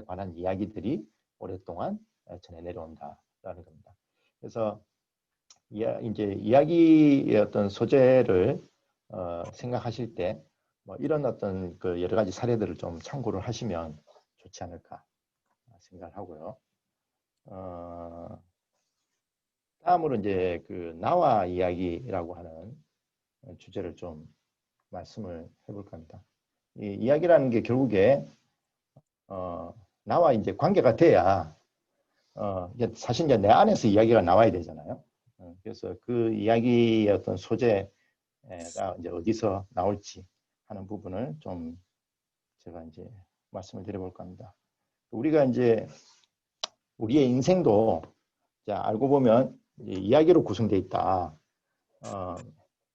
관한 이야기들이 오랫동안 전해 내려온다라는 겁니다. 그래서 이제 이야기의 어떤 소재를 생각하실 때 뭐 이런 어떤 그 여러 가지 사례들을 좀 참고를 하시면 좋지 않을까 생각을 하고요. 다음으로 이제 그 나와 이야기라고 하는 주제를 좀 말씀을 해볼까 합니다. 이 이야기라는 게 결국에 나와 이제 관계가 돼야 사실 이제 내 안에서 이야기가 나와야 되잖아요. 그래서 그 이야기의 어떤 소재가 이제 어디서 나올지 하는 부분을 좀 제가 이제 말씀을 드려볼까 합니다. 우리가 이제 우리의 인생도 알고 보면 이제 이야기로 구성되어 있다.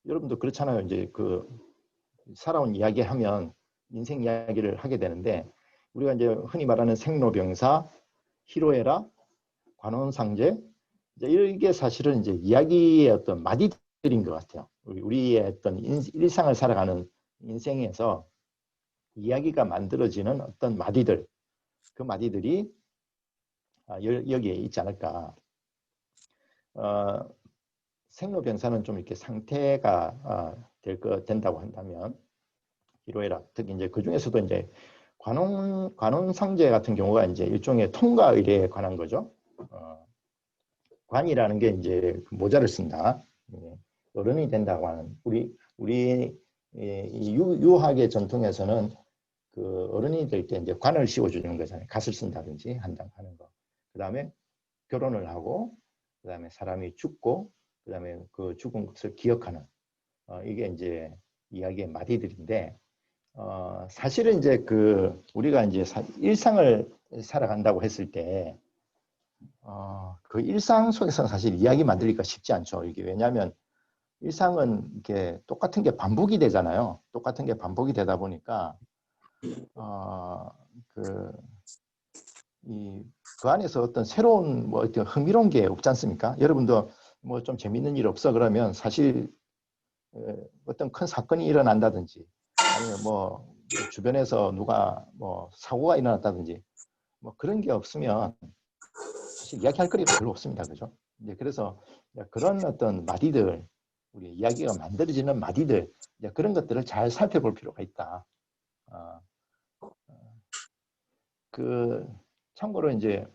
여러분도 그렇잖아요. 이제 그 살아온 이야기 하면 인생 이야기를 하게 되는데 우리가 이제 흔히 말하는 생로병사, 희로애락, 관혼상제 이제 이게 사실은 이제 이야기의 어떤 마디들인 것 같아요. 우리의 어떤 일상을 살아가는 인생에서 이야기가 만들어지는 어떤 마디들, 그 마디들이 여기에 있지 않을까. 생로병사는 좀 이렇게 상태가 된다고 한다면 희로애락, 특히 이제 그 중에서도 이제 관혼상제 같은 경우가 이제 일종의 통과 의례에 관한 거죠. 관이라는 게 이제 모자를 쓴다. 어른이 된다고 하는 우리 유학의 전통에서는 그 어른이 될 때 이제 관을 씌워주는 거잖아요. 갓을 쓴다든지 하는 거. 그 다음에 결혼을 하고, 그 다음에 사람이 죽고, 그 다음에 그 죽은 것을 기억하는 이게 이제 이야기의 마디들인데 사실은 이제 그 우리가 이제 일상을 살아간다고 했을 때 그 일상 속에서는 사실 이야기 만들기가 쉽지 않죠. 이게 왜냐하면 일상은 이렇게 똑같은 게 반복이 되잖아요. 똑같은 게 반복이 되다 보니까 그 안에서 어떤 새로운 뭐 어떤 흥미로운 게 없지 않습니까? 여러분도 뭐 좀 재밌는 일 없어 그러면 사실 어떤 큰 사건이 일어난다든지 아니면 뭐 주변에서 누가 뭐 사고가 일어났다든지 뭐 그런 게 없으면 사실 이야기할 거리가 별로 없습니다. 그죠? 이제 그래서 그런 어떤 마디들, 우리 이야기가 만들어지는 마디들, 이제 그런 것들을 잘 살펴볼 필요가 있다. 참고로 이제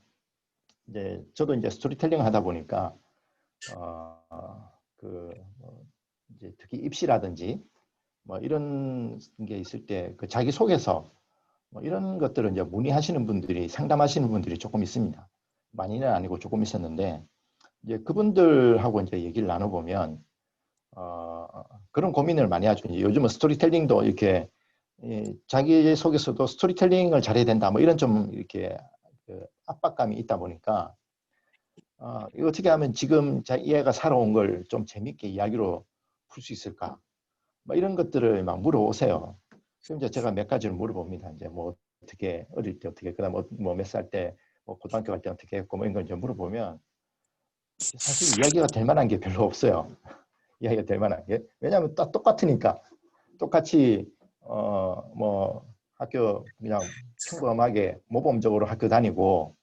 저도 이제 스토리텔링 하다 보니까 이제 특히 입시라든지 뭐 이런 게 있을 때 그 자기 소개서 뭐 이런 것들을 이제 문의하시는 분들이 상담하시는 분들이 조금 있습니다. 많이는 아니고 조금 있었는데 이제 그분들하고 이제 얘기를 나눠보면 그런 고민을 많이 하죠. 이제 요즘은 스토리텔링도 이렇게 자기 속에서도 스토리텔링을 잘해야 된다. 뭐 이런 좀 이렇게 그 압박감이 있다 보니까 이거 어떻게 하면 지금 얘가 살아온 걸 좀 재밌게 이야기로 풀 수 있을까? 뭐 이런 것들을 막 물어오세요. 그럼 이제 제가 몇 가지를 물어봅니다. 이제 뭐 어떻게 어릴 때 어떻게 그다음 뭐 몇 살 때 뭐 고등학교 갈 때 어떻게 했고 뭐 이런 걸 이제 물어보면 사실 이야기가 될 만한 게 별로 없어요. 이야기가 될 만한 게 왜냐하면 딱 똑같으니까 똑같이 뭐 학교 그냥 평범하게 모범적으로 학교 다니고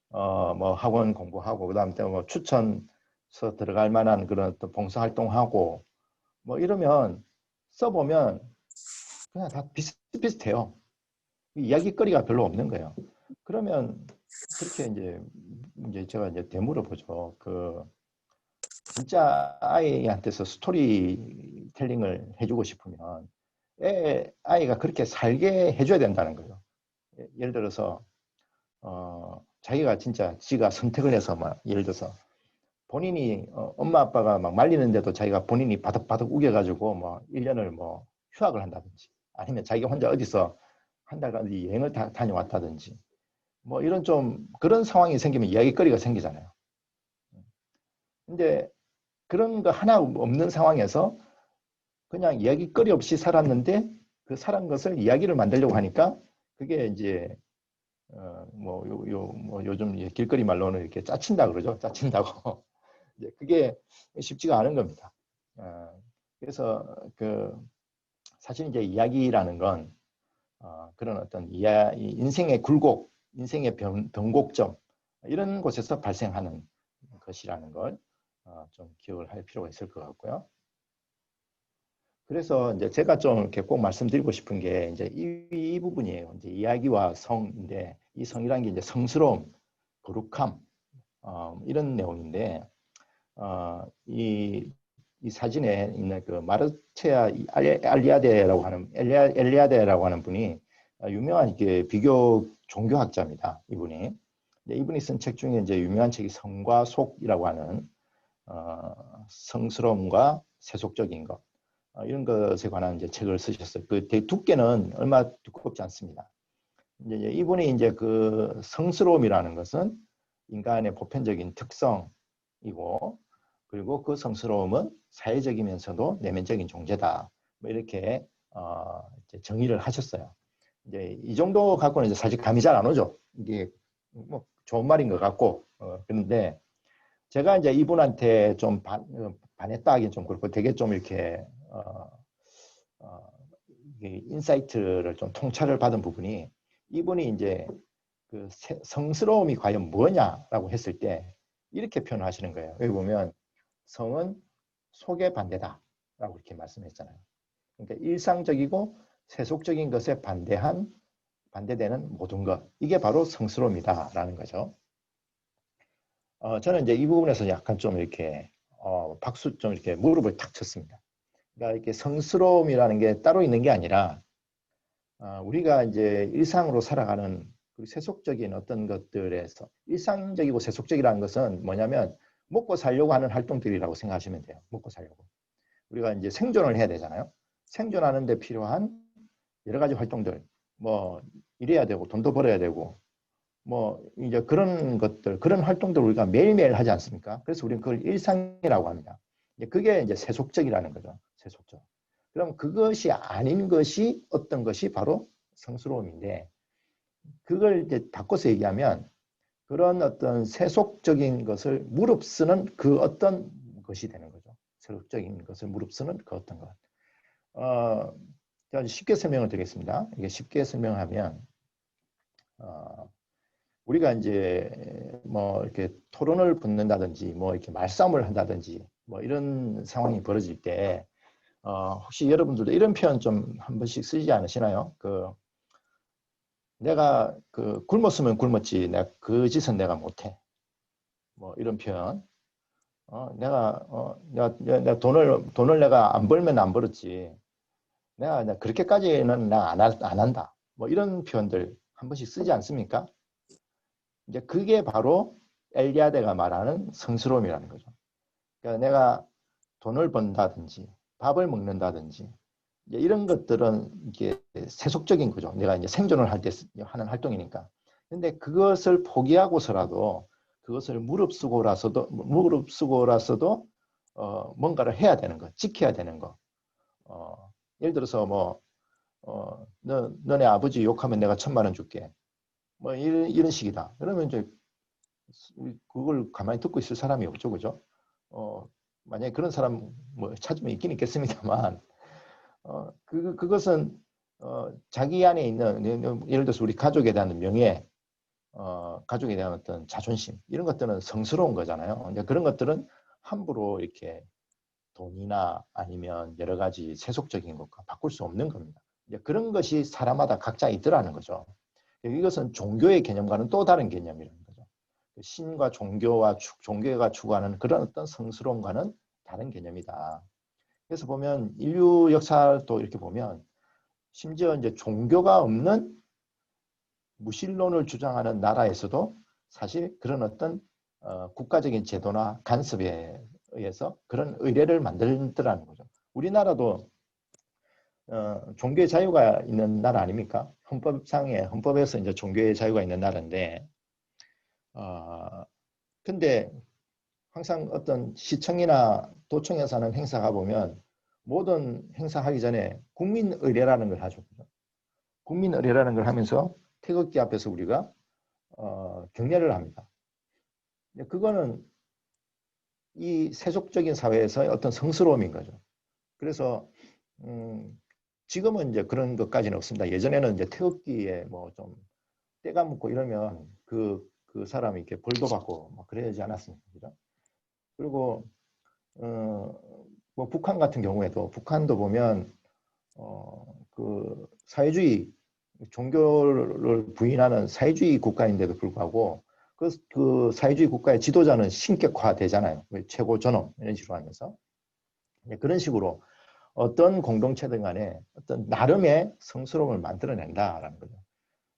뭐 학원 공부하고 그다음에 뭐 추천서 들어갈 만한 그런 또 봉사활동하고 뭐 이러면 써보면 그냥 다 비슷비슷해요. 이야기거리가 별로 없는 거예요. 그러면 그렇게 이제 제가 이제 되물어보죠. 그 진짜 아이한테서 스토리텔링을 해주고 싶으면 아이가 그렇게 살게 해줘야 된다는 거예요. 예를 들어서 자기가 진짜 지가 선택을 해서 막 예를 들어서 본인이 엄마 아빠가 막 말리는데도 자기가 본인이 바득바득 우겨가지고 뭐 1년을 뭐 휴학을 한다든지 아니면 자기가 혼자 어디서 한 달간 여행을 다녀왔다든지 뭐 이런 좀 그런 상황이 생기면 이야기거리가 생기잖아요. 근데 그런 거 하나 없는 상황에서 그냥 이야기거리 없이 살았는데 그 살은 것을 이야기를 만들려고 하니까 그게 이제 뭐 요즘 길거리 말로는 이렇게 짜친다 그러죠. 짜친다고. 이제 그게 쉽지가 않은 겁니다. 그래서 그 사실 이제 이야기라는 건 그런 어떤 인생의 굴곡, 인생의 변곡점 이런 곳에서 발생하는 것이라는 걸 좀 기억을 할 필요가 있을 것 같고요. 그래서 이제 제가 좀 이렇게 꼭 말씀드리고 싶은 게 이제 이 부분이에요. 이제 이야기와 성인데 이 성이라는 게 이제 성스러움, 거룩함 이런 내용인데 이 사진에 있는 그 마르체아 엘리아데라고 하는 분이 유명한 이게 비교 종교학자입니다. 이분이 쓴 책 중에 이제 유명한 책이 성과 속이라고 하는 성스러움과 세속적인 것 이런 것에 관한 이제 책을 쓰셨어요. 그 두께는 얼마 두껍지 않습니다. 이제 이분이 이제 그 성스러움이라는 것은 인간의 보편적인 특성이고 그리고 그 성스러움은 사회적이면서도 내면적인 존재다. 뭐 이렇게 이제 정의를 하셨어요. 이제 이 정도 갖고는 이제 사실 감이 잘 안 오죠. 이게 뭐 좋은 말인 것 같고 그런데 제가 이제 이분한테 좀 반했다 하긴 좀 그렇고 되게 좀 이렇게 인사이트를 좀 통찰을 받은 부분이 이분이 이제 그 성스러움이 과연 뭐냐라고 했을 때 이렇게 표현하시는 거예요. 여기 보면 성은 속의 반대다라고 이렇게 말씀했잖아요. 그러니까 일상적이고 세속적인 것에 반대되는 모든 것 이게 바로 성스러움이다라는 거죠. 저는 이제 이 부분에서 약간 좀 이렇게 박수 좀 이렇게 무릎을 탁 쳤습니다. 그러니까 이렇게 성스러움이라는 게 따로 있는 게 아니라 우리가 이제 일상으로 살아가는 그 세속적인 어떤 것들에서 일상적이고 세속적이라는 것은 뭐냐면 먹고 살려고 하는 활동들이라고 생각하시면 돼요. 먹고 살려고. 우리가 이제 생존을 해야 되잖아요. 생존하는 데 필요한 여러 가지 활동들. 뭐 일해야 되고 돈도 벌어야 되고 뭐 이제 그런 것들, 그런 활동들을 우리가 매일매일 하지 않습니까? 그래서 우리는 그걸 일상이라고 합니다. 그게 이제 세속적이라는 거죠. 세속적. 그럼 그것이 아닌 것이 어떤 것이 바로 성스러움인데 그걸 이제 바꿔서 얘기하면 그런 어떤 세속적인 것을 무릅쓰는 그 어떤 것이 되는 거죠. 세속적인 것을 무릅쓰는 그 어떤 것. 제가 쉽게 설명을 드리겠습니다. 이게 쉽게 설명하면 우리가 이제 뭐 이렇게 토론을 붙는다든지 뭐 이렇게 말싸움을 한다든지 뭐 이런 상황이 벌어질 때 혹시 여러분들도 이런 표현 좀 한 번씩 쓰지 않으시나요? 내가 굶었으면 굶었지 내가 그 짓은 내가 못해. 뭐 이런 표현. 내가 돈을 내가 안 벌면 안 벌었지. 내가 그렇게까지는 나 안 한다. 뭐 이런 표현들 한 번씩 쓰지 않습니까? 이제 그게 바로 엘리아드가 말하는 성스러움이라는 거죠. 그러니까 내가 돈을 번다든지 밥을 먹는다든지 이런 것들은 이게 세속적인 거죠. 내가 이제 생존을 할 때 하는 활동이니까. 근데 그것을 포기하고서라도 그것을 무릅쓰고라서도 뭔가를 해야 되는 거, 지켜야 되는 거. 예를 들어서 뭐 너네 아버지 욕하면 내가 1,000,000원 줄게. 뭐 이런 식이다. 그러면 이제 그걸 가만히 듣고 있을 사람이 없죠, 그죠? 만약에 그런 사람 뭐 찾으면 있긴 있겠습니다만, 그것은 자기 안에 있는 예를 들어서 우리 가족에 대한 명예, 가족에 대한 어떤 자존심 이런 것들은 성스러운 거잖아요. 이제 그런 것들은 함부로 이렇게 돈이나 아니면 여러 가지 세속적인 것과 바꿀 수 없는 겁니다. 이제 그런 것이 사람마다 각자 있더라는 거죠. 이것은 종교의 개념과는 또 다른 개념이라는 거죠. 신과 종교가 추구하는 그런 어떤 성스러움과는 다른 개념이다. 그래서 보면 인류 역사도 이렇게 보면 심지어 이제 종교가 없는 무신론을 주장하는 나라에서도 사실 그런 어떤 국가적인 제도나 간섭에 의해서 그런 의례를 만들더라는 거죠. 우리나라도 종교의 자유가 있는 나라 아닙니까? 헌법에서 이제 종교의 자유가 있는 나라인데, 근데 항상 어떤 시청이나 도청에서 하는 행사 가보면 모든 행사하기 전에 국민의례라는 걸 하죠. 국민의례라는 걸 하면서 태극기 앞에서 우리가 경례를 합니다. 그거는 이 세속적인 사회에서의 어떤 성스러움인 거죠. 그래서 지금은 이제 그런 것까지는 없습니다. 예전에는 이제 태극기에 뭐 좀 때가 묻고 이러면 그 사람이 이렇게 벌도 받고 막 그래야지 않았습니까? 그죠? 그리고 뭐 북한 같은 경우에도 북한도 보면 그 사회주의 종교를 부인하는 사회주의 국가인데도 불구하고 그 사회주의 국가의 지도자는 신격화되잖아요. 최고 존엄 이런 식으로 하면서 그런 식으로 어떤 공동체든 간에 어떤 나름의 성스러움을 만들어낸다라는 거죠.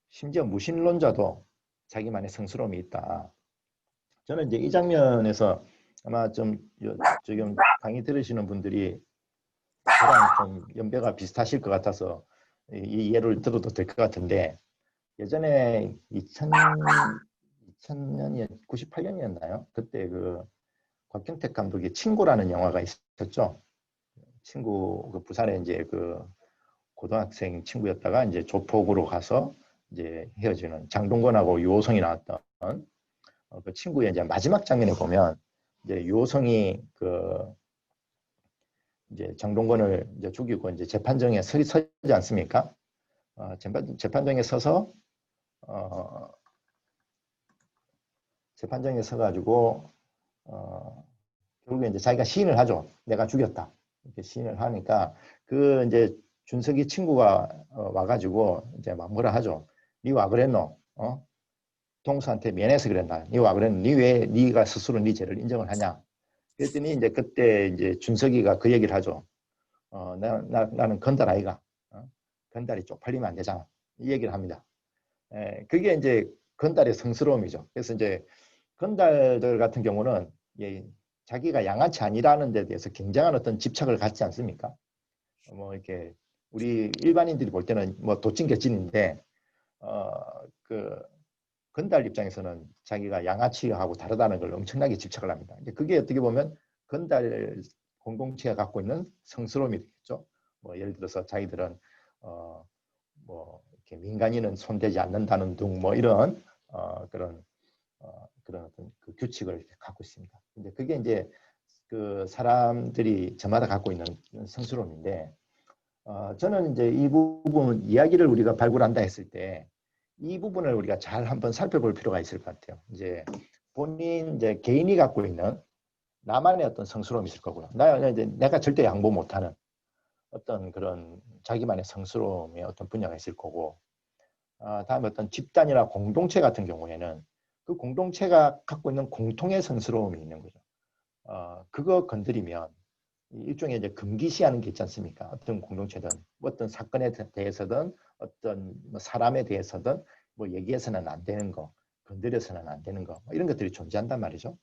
심지어 무신론자도 자기만의 성스러움이 있다. 저는 이제 이 장면에서 아마 좀 지금 강의 들으시는 분들이 저랑 좀 연배가 비슷하실 것 같아서 이 예를 들어도 될 것 같은데 예전에 2000년이 98년이었나요? 그때 그 곽경택 감독의 친구라는 영화가 있었죠. 친구 그 부산에 이제 그 고등학생 친구였다가 이제 조폭으로 가서 이제 헤어지는 장동건하고 유호성이 나왔던 그 친구의 이제 마지막 장면에 보면 이제 유호성이 그 이제 장동건을 이제 죽이고 이제 재판정에 서지 않습니까? 재판정에 서서 재판정에 서가지고 결국에 이제 자기가 시인을 하죠. 내가 죽였다. 이렇게 시인을 하니까 그 이제 준석이 친구가 와가지고 이제 막 뭐라 하죠. 니 와 그랬노? 동수한테 미안해서 그랬나? 니 와 그랬노? 니 왜 니가 스스로 니 죄를 인정을 하냐? 그랬더니 이제 그때 이제 준석이가 그 얘기를 하죠. 나는 건달 아이가 건달이 쪽팔리면 안 되잖아. 이 얘기를 합니다. 그게 이제 건달의 성스러움이죠. 그래서 이제 건달들 같은 경우는 자기가 양아치 아니라는 데 대해서 굉장한 어떤 집착을 갖지 않습니까? 뭐 이렇게 우리 일반인들이 볼 때는 뭐 도찐개찐인데 그 건달 입장에서는 자기가 양아치하고 다르다는 걸 엄청나게 집착을 합니다. 그게 어떻게 보면 건달 공동체가 갖고 있는 성스러움이 되겠죠. 뭐 예를 들어서 자기들은 뭐 이렇게 민간인은 손대지 않는다는 등 뭐 이런 그런 어떤 그 규칙을 갖고 있습니다. 근데 그게 이제 그 사람들이 저마다 갖고 있는 성스러움인데 저는 이제 이 부분 이야기를 우리가 발굴한다 했을 때 이 부분을 우리가 잘 한번 살펴볼 필요가 있을 것 같아요. 이제 본인 이제 개인이 갖고 있는 나만의 어떤 성스러움이 있을 거고요. 내가 절대 양보 못하는 어떤 그런 자기만의 성스러움의 어떤 분야가 있을 거고, 다음에 어떤 집단이나 공동체 같은 경우에는 그 공동체가 갖고 있는 공통의 성스러움이 있는 거죠. 그거 건드리면 일종의 이제 금기시하는 게 있지 않습니까? 어떤 공동체든 어떤 사건에 대해서든 어떤 사람에 대해서든 뭐 얘기해서는 안 되는 거 건드려서는 안 되는 거, 이런 것들이 존재한단 말이죠.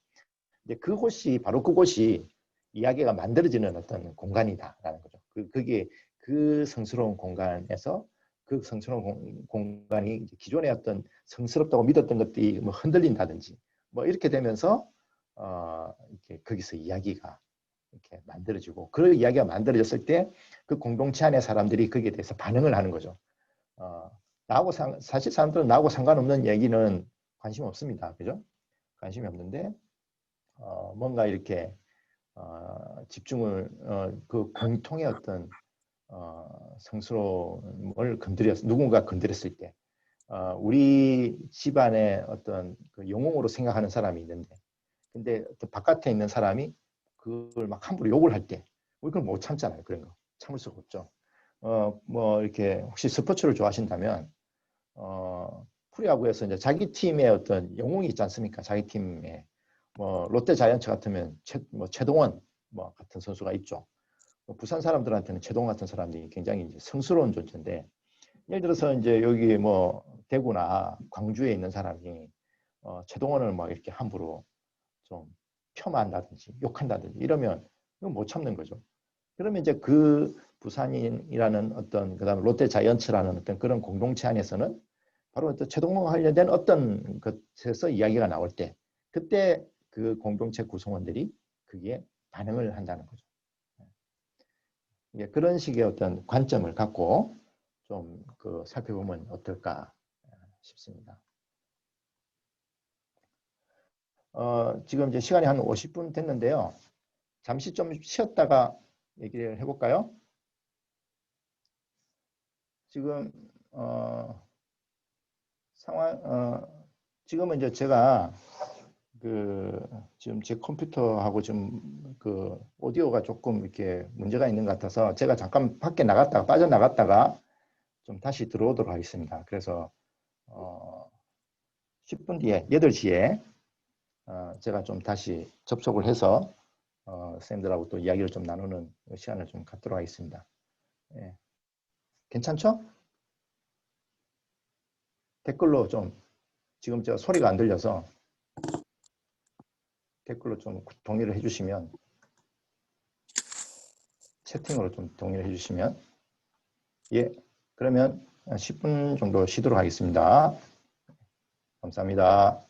근데 그곳이 바로 그곳이 이야기가 만들어지는 어떤 공간이다라는 거죠. 그게 그 성스러운 공간에서 그 성스러운 공간이 기존의 어떤 성스럽다고 믿었던 것들이 뭐 흔들린다든지 뭐 이렇게 되면서 이렇게 거기서 이야기가 이렇게 만들어지고 그 이야기가 만들어졌을 때 그 공동체 안의 사람들이 거기에 대해서 반응을 하는 거죠. 나하고 사실 사람들은 나하고 상관없는 얘기는 관심 없습니다. 그죠? 관심이 없는데 뭔가 이렇게 집중을 그 공통의 어떤 성스러움을 누군가 건드렸을 때 우리 집안의 어떤 그 영웅으로 생각하는 사람이 있는데 근데 바깥에 있는 사람이 그걸 막 함부로 욕을 할 때 우리 그걸 못 참잖아요. 그런 거 참을 수가 없죠. 뭐 이렇게 혹시 스포츠를 좋아하신다면 프로야구에서 이제 자기 팀의 어떤 영웅이 있지 않습니까? 자기 팀에 뭐 롯데 자이언츠 같으면 최동원 뭐 같은 선수가 있죠. 부산 사람들한테는 최동원 같은 사람들이 굉장히 이제 성스러운 존재인데 예를 들어서 이제 여기 뭐 대구나 광주에 있는 사람이 최동원을 막 이렇게 함부로 좀 폄하한다든지 욕한다든지 이러면 이건 못 참는 거죠. 그러면 이제 그 부산인이라는 어떤 그다음에 롯데 자이언츠라는 어떤 그런 공동체 안에서는 바로 또 최동원과 관련된 어떤 것에서 이야기가 나올 때 그때 그 공동체 구성원들이 그게 반응을 한다는 거죠. 그런 식의 어떤 관점을 갖고 좀 살펴보면 어떨까 싶습니다. 지금 이제 시간이 한 50분 됐는데요. 잠시 좀 쉬었다가 얘기를 해볼까요? 지금 지금은 이제 제가 지금 제 컴퓨터하고 좀 오디오가 조금 이렇게 문제가 있는 것 같아서 제가 잠깐 밖에 나갔다가 빠져나갔다가 좀 다시 들어오도록 하겠습니다. 그래서 10분 뒤에 8시에 제가 좀 다시 접속을 해서 선생님들하고 또 이야기를 좀 나누는 시간을 좀 갖도록 하겠습니다. 예. 괜찮죠? 댓글로 좀 지금 저 소리가 안 들려서 댓글로 좀 동의를 해주시면 채팅으로 좀 동의를 해주시면 예 그러면 10분 정도 쉬도록 하겠습니다. 감사합니다.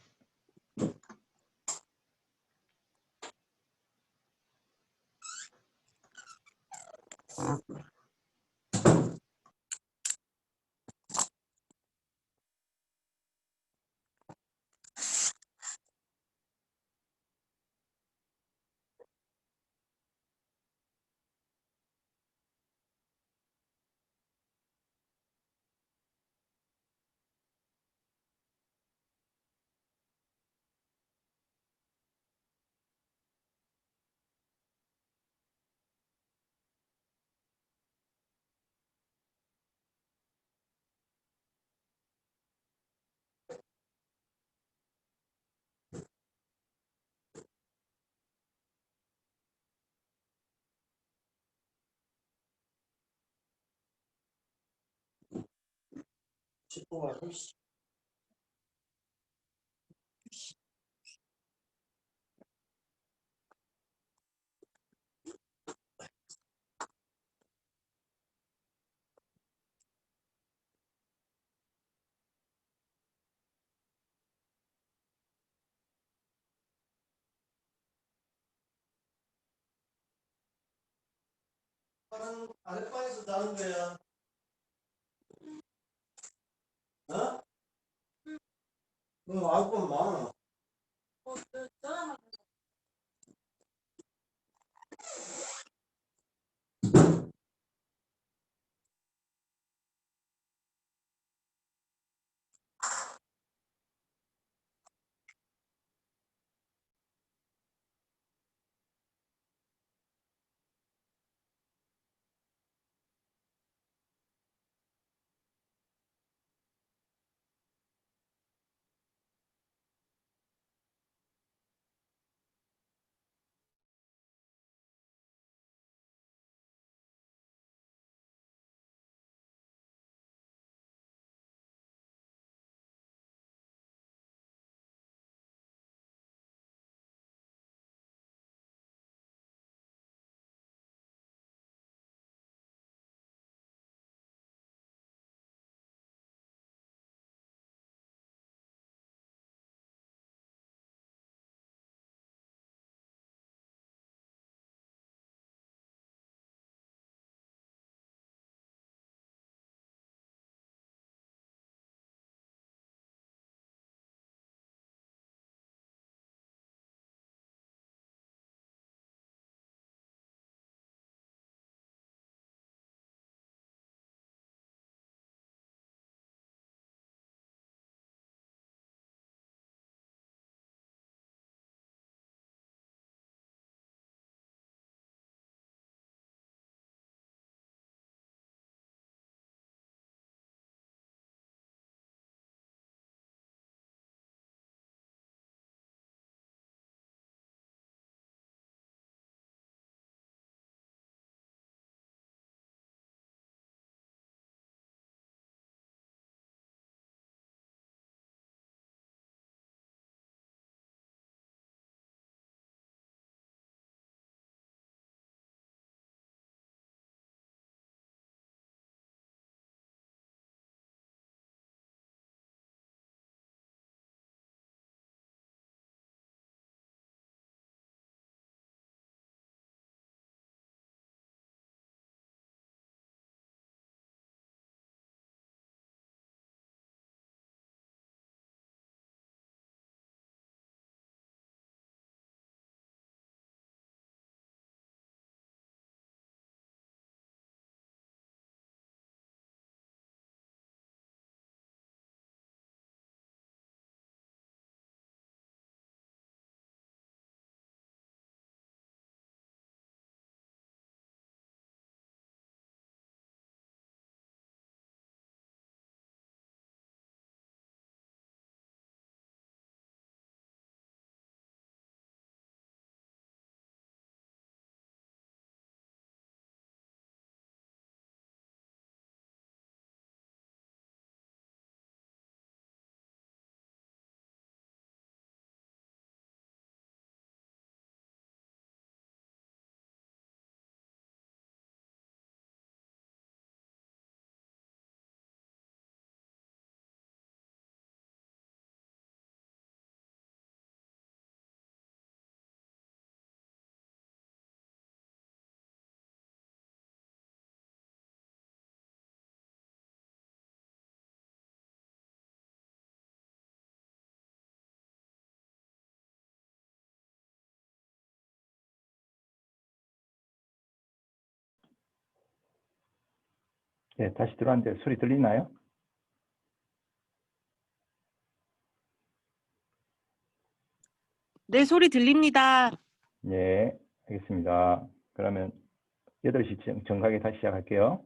아랫방에서 자는 거야. 어? 응, 아랫방 많아. 네, 다시 들어왔는데 소리 들리나요? 네, 소리 들립니다. 네, 알겠습니다. 그러면 8시 정각에 다시 시작할게요.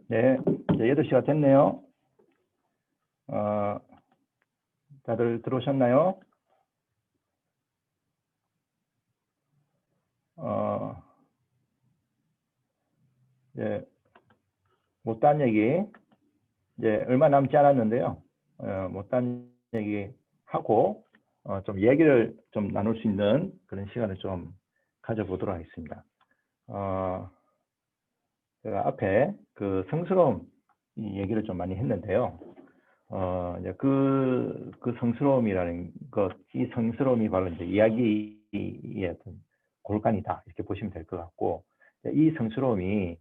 네, 이제 8시가 됐네요. 다들 들어오셨나요? 이제 못한 얘기 이제 얼마 남지 않았는데요. 못한 얘기 하고 좀 얘기를 좀 나눌 수 있는 그런 시간을 좀 가져보도록 하겠습니다. 제가 앞에 그 성스러움 이 얘기를 좀 많이 했는데요. 이제 그 성스러움이라는 것, 이 성스러움이 바로 이제 이야기의 어떤 골간이다 이렇게 보시면 될 것 같고, 이 성스러움이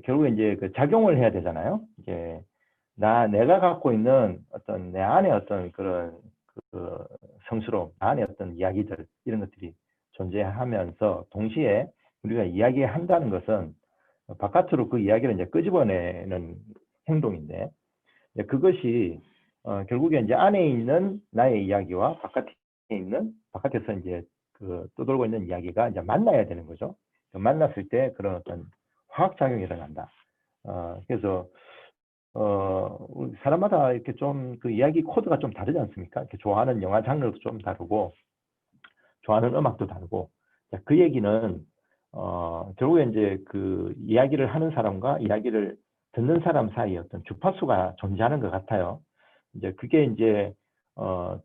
결국에 이제 그 작용을 해야 되잖아요. 이제 내가 갖고 있는 어떤 내 안에 어떤 그런 그 성스러움, 나 안에 어떤 이야기들 이런 것들이 존재하면서 동시에 우리가 이야기한다는 것은 바깥으로 그 이야기를 이제 끄집어내는 행동인데, 그것이 결국에 이제 안에 있는 나의 이야기와 바깥에서 이제 그 떠돌고 있는 이야기가 이제 만나야 되는 거죠. 만났을 때 그런 어떤 화학 작용이 일어난다. 그래서 사람마다 이렇게 좀 그 이야기 코드가 좀 다르지 않습니까? 이렇게 좋아하는 영화 장르도 좀 다르고, 좋아하는 음악도 다르고. 그 얘기는 결국에 이제 그 이야기를 하는 사람과 이야기를 듣는 사람 사이에 어떤 주파수가 존재하는 것 같아요. 이제 그게 이제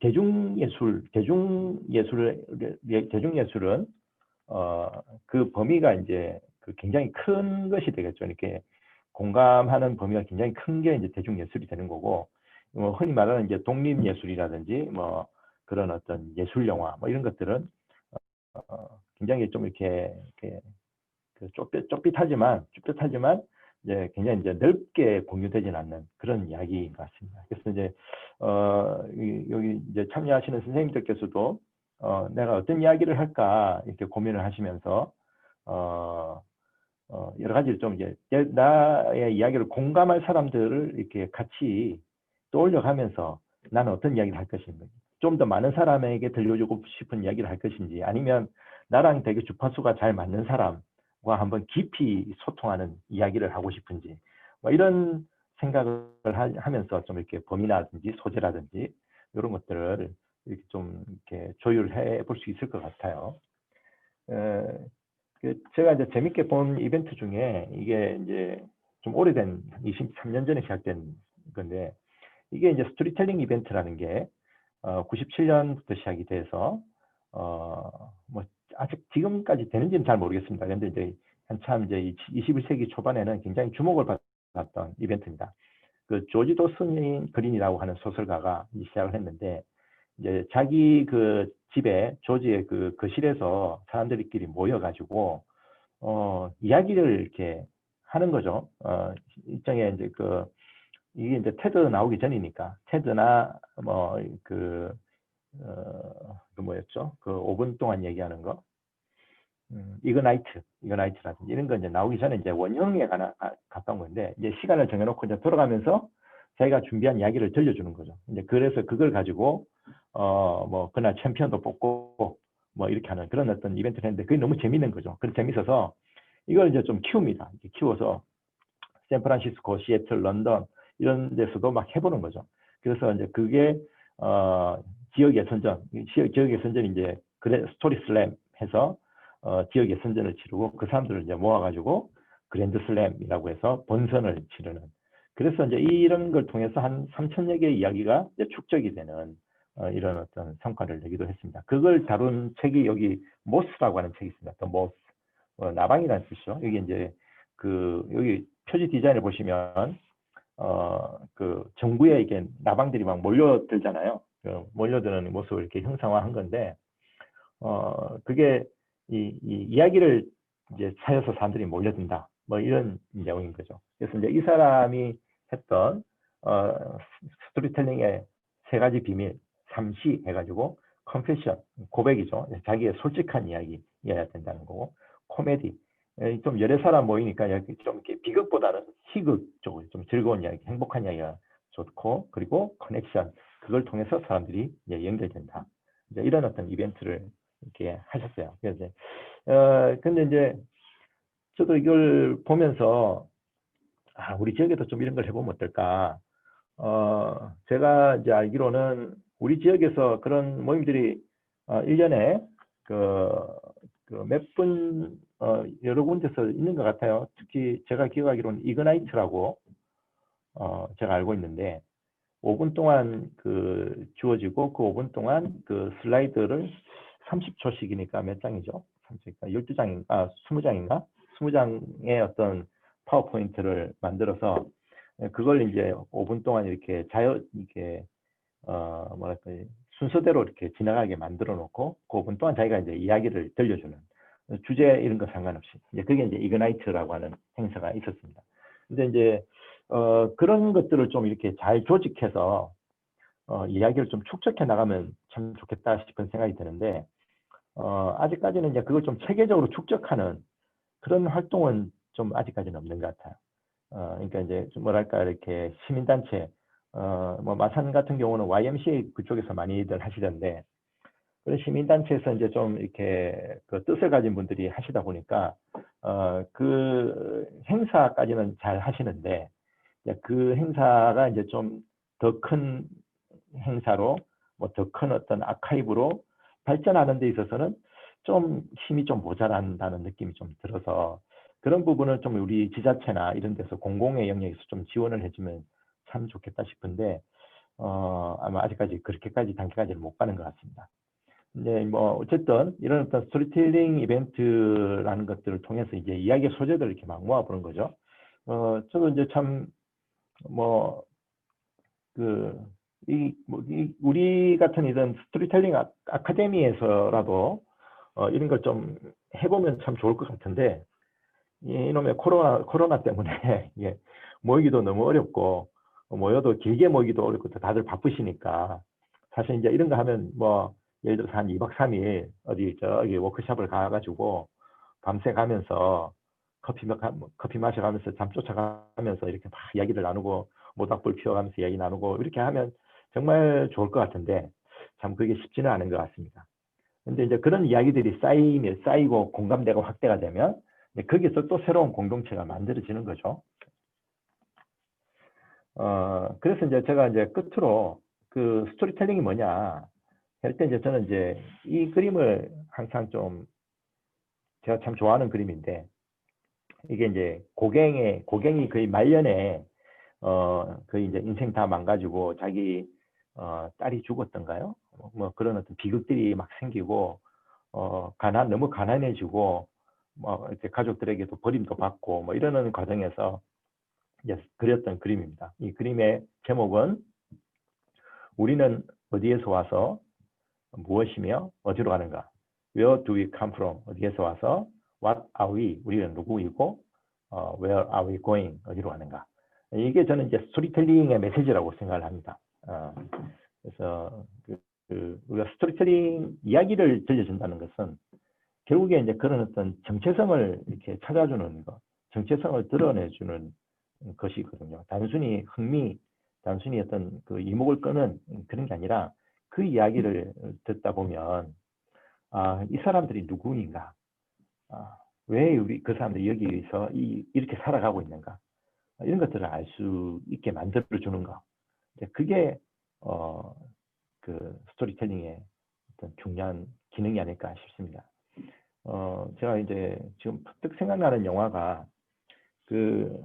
대중예술은 그 범위가 이제 그 굉장히 큰 것이 되겠죠. 이렇게 공감하는 범위가 굉장히 큰 게 이제 대중예술이 되는 거고, 흔히 말하는 이제 독립예술이라든지 뭐 그런 어떤 예술영화 뭐 이런 것들은 굉장히 좀 이렇게 그 쭈삣하지만 이제 굉장히 이제 넓게 공유되지는 않는 그런 이야기인 것 같습니다. 그래서 이제 여기 이제 참여하시는 선생님들께서도 내가 어떤 이야기를 할까 이렇게 고민을 하시면서 여러 가지 좀 이제 나의 이야기를 공감할 사람들을 이렇게 같이 떠올려가면서 나는 어떤 이야기를 할 것인지, 좀 더 많은 사람에게 들려주고 싶은 이야기를 할 것인지, 아니면 나랑 되게 주파수가 잘 맞는 사람과 한번 깊이 소통하는 이야기를 하고 싶은지, 뭐 이런 생각을 하면서 좀 이렇게 범위라든지 소재라든지 이런 것들을 이렇게 좀 이렇게 조율해 볼 수 있을 것 같아요. 제가 이제 재밌게 본 이벤트 중에 이게 이제 좀 오래된 23년 전에 시작된 건데, 이게 이제 스토리텔링 이벤트라는 게 97년부터 시작이 돼서 뭐 아직 지금까지 되는지는 잘 모르겠습니다. 그런데 이제 한참 이제 21세기 초반에는 굉장히 주목을 받았던 이벤트입니다. 그 조지 도슨 그린이라고 하는 소설가가 시작을 했는데, 이제 자기 그 집에 조지의 그 거실에서 사람들끼리 모여가지고 이야기를 이렇게 하는 거죠. 일종의 이제 이게 이제 테드 나오기 전이니까 테드나 뭐 그 뭐였죠? 그 5분 동안 얘기하는 거, 이그나이트라든지 이런 거 이제 나오기 전에 이제 원형에 가까운 건데, 이제 시간을 정해놓고 이제 돌아가면서 자기가 준비한 이야기를 들려주는 거죠. 이제 그래서 그걸 가지고 뭐 그날 챔피언도 뽑고 뭐 이렇게 하는 그런 어떤 이벤트를 했는데, 그게 너무 재밌는 거죠. 그래서 재밌어서 이걸 이제 좀 키웁니다. 키워서 샌프란시스코, 시애틀, 런던 이런 데서도 막 해보는 거죠. 그래서 이제 그게 지역의 선전이 이제 스토리 슬램 해서 지역의 선전을 치르고, 그 사람들을 이제 모아가지고 그랜드 슬램이라고 해서 본선을 치르는. 그래서 이제 이런 걸 통해서 한 3,000여 개의 이야기가 이제 축적이 되는 이런 어떤 성과를 내기도 했습니다. 그걸 다룬 책이 여기 모스라고 하는 책이 있습니다. 또 모스, 나방이라는 뜻이죠. 여기 이제 여기 표지 디자인을 보시면 그 정부에 이게 나방들이 막 몰려들잖아요. 몰려드는 모습을 이렇게 형상화한 건데, 그게 이 이야기를 이제 사여서 사람들이 몰려든다. 뭐 이런 내용인 거죠. 그래서 이제 이 사람이 했던 스토리텔링의 3가지 비밀, 3C 해가지고, 컨페션, 고백이죠. 자기의 솔직한 이야기여야 된다는 거고, 코미디, 좀 여러 사람 모이니까 좀 이렇게 비극보다는 희극 쪽으로 좀 즐거운 이야기, 행복한 이야기가 좋고, 그리고 커넥션, 그걸 통해서 사람들이 이제 연결된다. 이제 이런 어떤 이벤트를 이렇게 하셨어요. 그래서 근데 이제 저도 이걸 보면서 우리 지역에도 좀 이런 걸 해보면 어떨까? 제가 이제 알기로는 우리 지역에서 그런 모임들이 1년에 몇 분 여러 군데서 있는 것 같아요. 특히 제가 기억하기로는 이그나이트라고 제가 알고 있는데 5분 동안 주어지고 그 5분 동안 그 슬라이드를 30초씩이니까 몇 장이죠? 12장인가? 20장인가? 20장의 어떤 파워포인트를 만들어서 그걸 이제 5분 동안 이렇게 이렇게 뭐랄까 순서대로 이렇게 지나가게 만들어 놓고 그 5분 동안 자기가 이제 이야기를 들려주는 주제 이런 거 상관없이 이제 그게 이제 이그나이트라고 하는 행사가 있었습니다. 근데 이제 그런 것들을 좀 이렇게 잘 조직해서 이야기를 좀 축적해 나가면 참 좋겠다 싶은 생각이 드는데 아직까지는 이제 그걸 좀 체계적으로 축적하는 그런 활동은 좀 아직까지는 없는 것 같아요. 그러니까 이제 좀 뭐랄까 이렇게 시민단체 뭐 마산 같은 경우는 YMCA 그쪽에서 많이들 하시던데 그런 시민단체에서 이제 좀 이렇게 그 뜻을 가진 분들이 하시다 보니까 그 행사까지는 잘 하시는데 그 행사가 이제 좀 더 큰 행사로 뭐 더 큰 어떤 아카이브로 발전하는 데 있어서는 좀 힘이 좀 모자란다는 느낌이 좀 들어서 그런 부분을 좀 우리 지자체나 이런 데서 공공의 영역에서 좀 지원을 해주면 참 좋겠다 싶은데 아마 아직까지 그렇게까지 단계까지는 못 가는 것 같습니다. 근데 뭐 어쨌든 이런 어떤 스토리텔링 이벤트라는 것들을 통해서 이제 이야기의 소재들을 이렇게 막 모아보는 거죠. 저도 이제 참 뭐 우리 같은 이런 스토리텔링 아카데미에서라도 이런 걸 좀 해보면 참 좋을 것 같은데 이놈의 코로나 때문에 모이기도 너무 어렵고 모여도 길게 모이기도 어렵고 다들 바쁘시니까 사실 이제 이런 거 하면 뭐 예를 들어서 한 2박 3일 저기 워크숍을 가가지고 밤새 가면서 커피 마셔가면서 잠 쫓아가면서 이렇게 막 이야기를 나누고 모닥불 피워가면서 이야기 나누고 이렇게 하면 정말 좋을 것 같은데 참 그게 쉽지는 않은 것 같습니다. 근데 이제 그런 이야기들이 쌓이고 공감대가 확대가 되면 거기서 또 새로운 공동체가 만들어지는 거죠. 그래서 이제 제가 이제 끝으로 그 스토리텔링이 뭐냐 할 때 이제 저는 이제 이 그림을 항상 좀 제가 참 좋아하는 그림인데 이게 이제 고갱이 거의 말년에 거의 이제 인생 다 망가지고 자기 딸이 죽었던가요? 뭐 그런 어떤 비극들이 막 생기고 너무 가난해지고 뭐 이렇게 가족들에게도 버림도 받고 뭐 이러는 과정에서 이제 그렸던 그림입니다. 이 그림의 제목은 우리는 어디에서 와서 무엇이며 어디로 가는가? Where do we come from? 어디에서 와서 What are we? 우리는 누구이고 Where are we going? 어디로 가는가? 이게 저는 이제 스토리텔링의 메시지라고 생각을 합니다. 그래서 우리가 스토리텔링 이야기를 들려준다는 것은 결국에 이제 그런 어떤 정체성을 이렇게 찾아주는 것, 정체성을 드러내주는 것이거든요. 단순히 단순히 어떤 그 이목을 끄는 그런 게 아니라 그 이야기를 듣다 보면 이 사람들이 누구인가, 왜 그 사람들이 여기서 이렇게 살아가고 있는가, 이런 것들을 알 수 있게 만들어주는 거. 그게 그 스토리텔링의 어떤 중요한 기능이 아닐까 싶습니다. 제가 이제 지금 퍼뜩 생각나는 영화가 그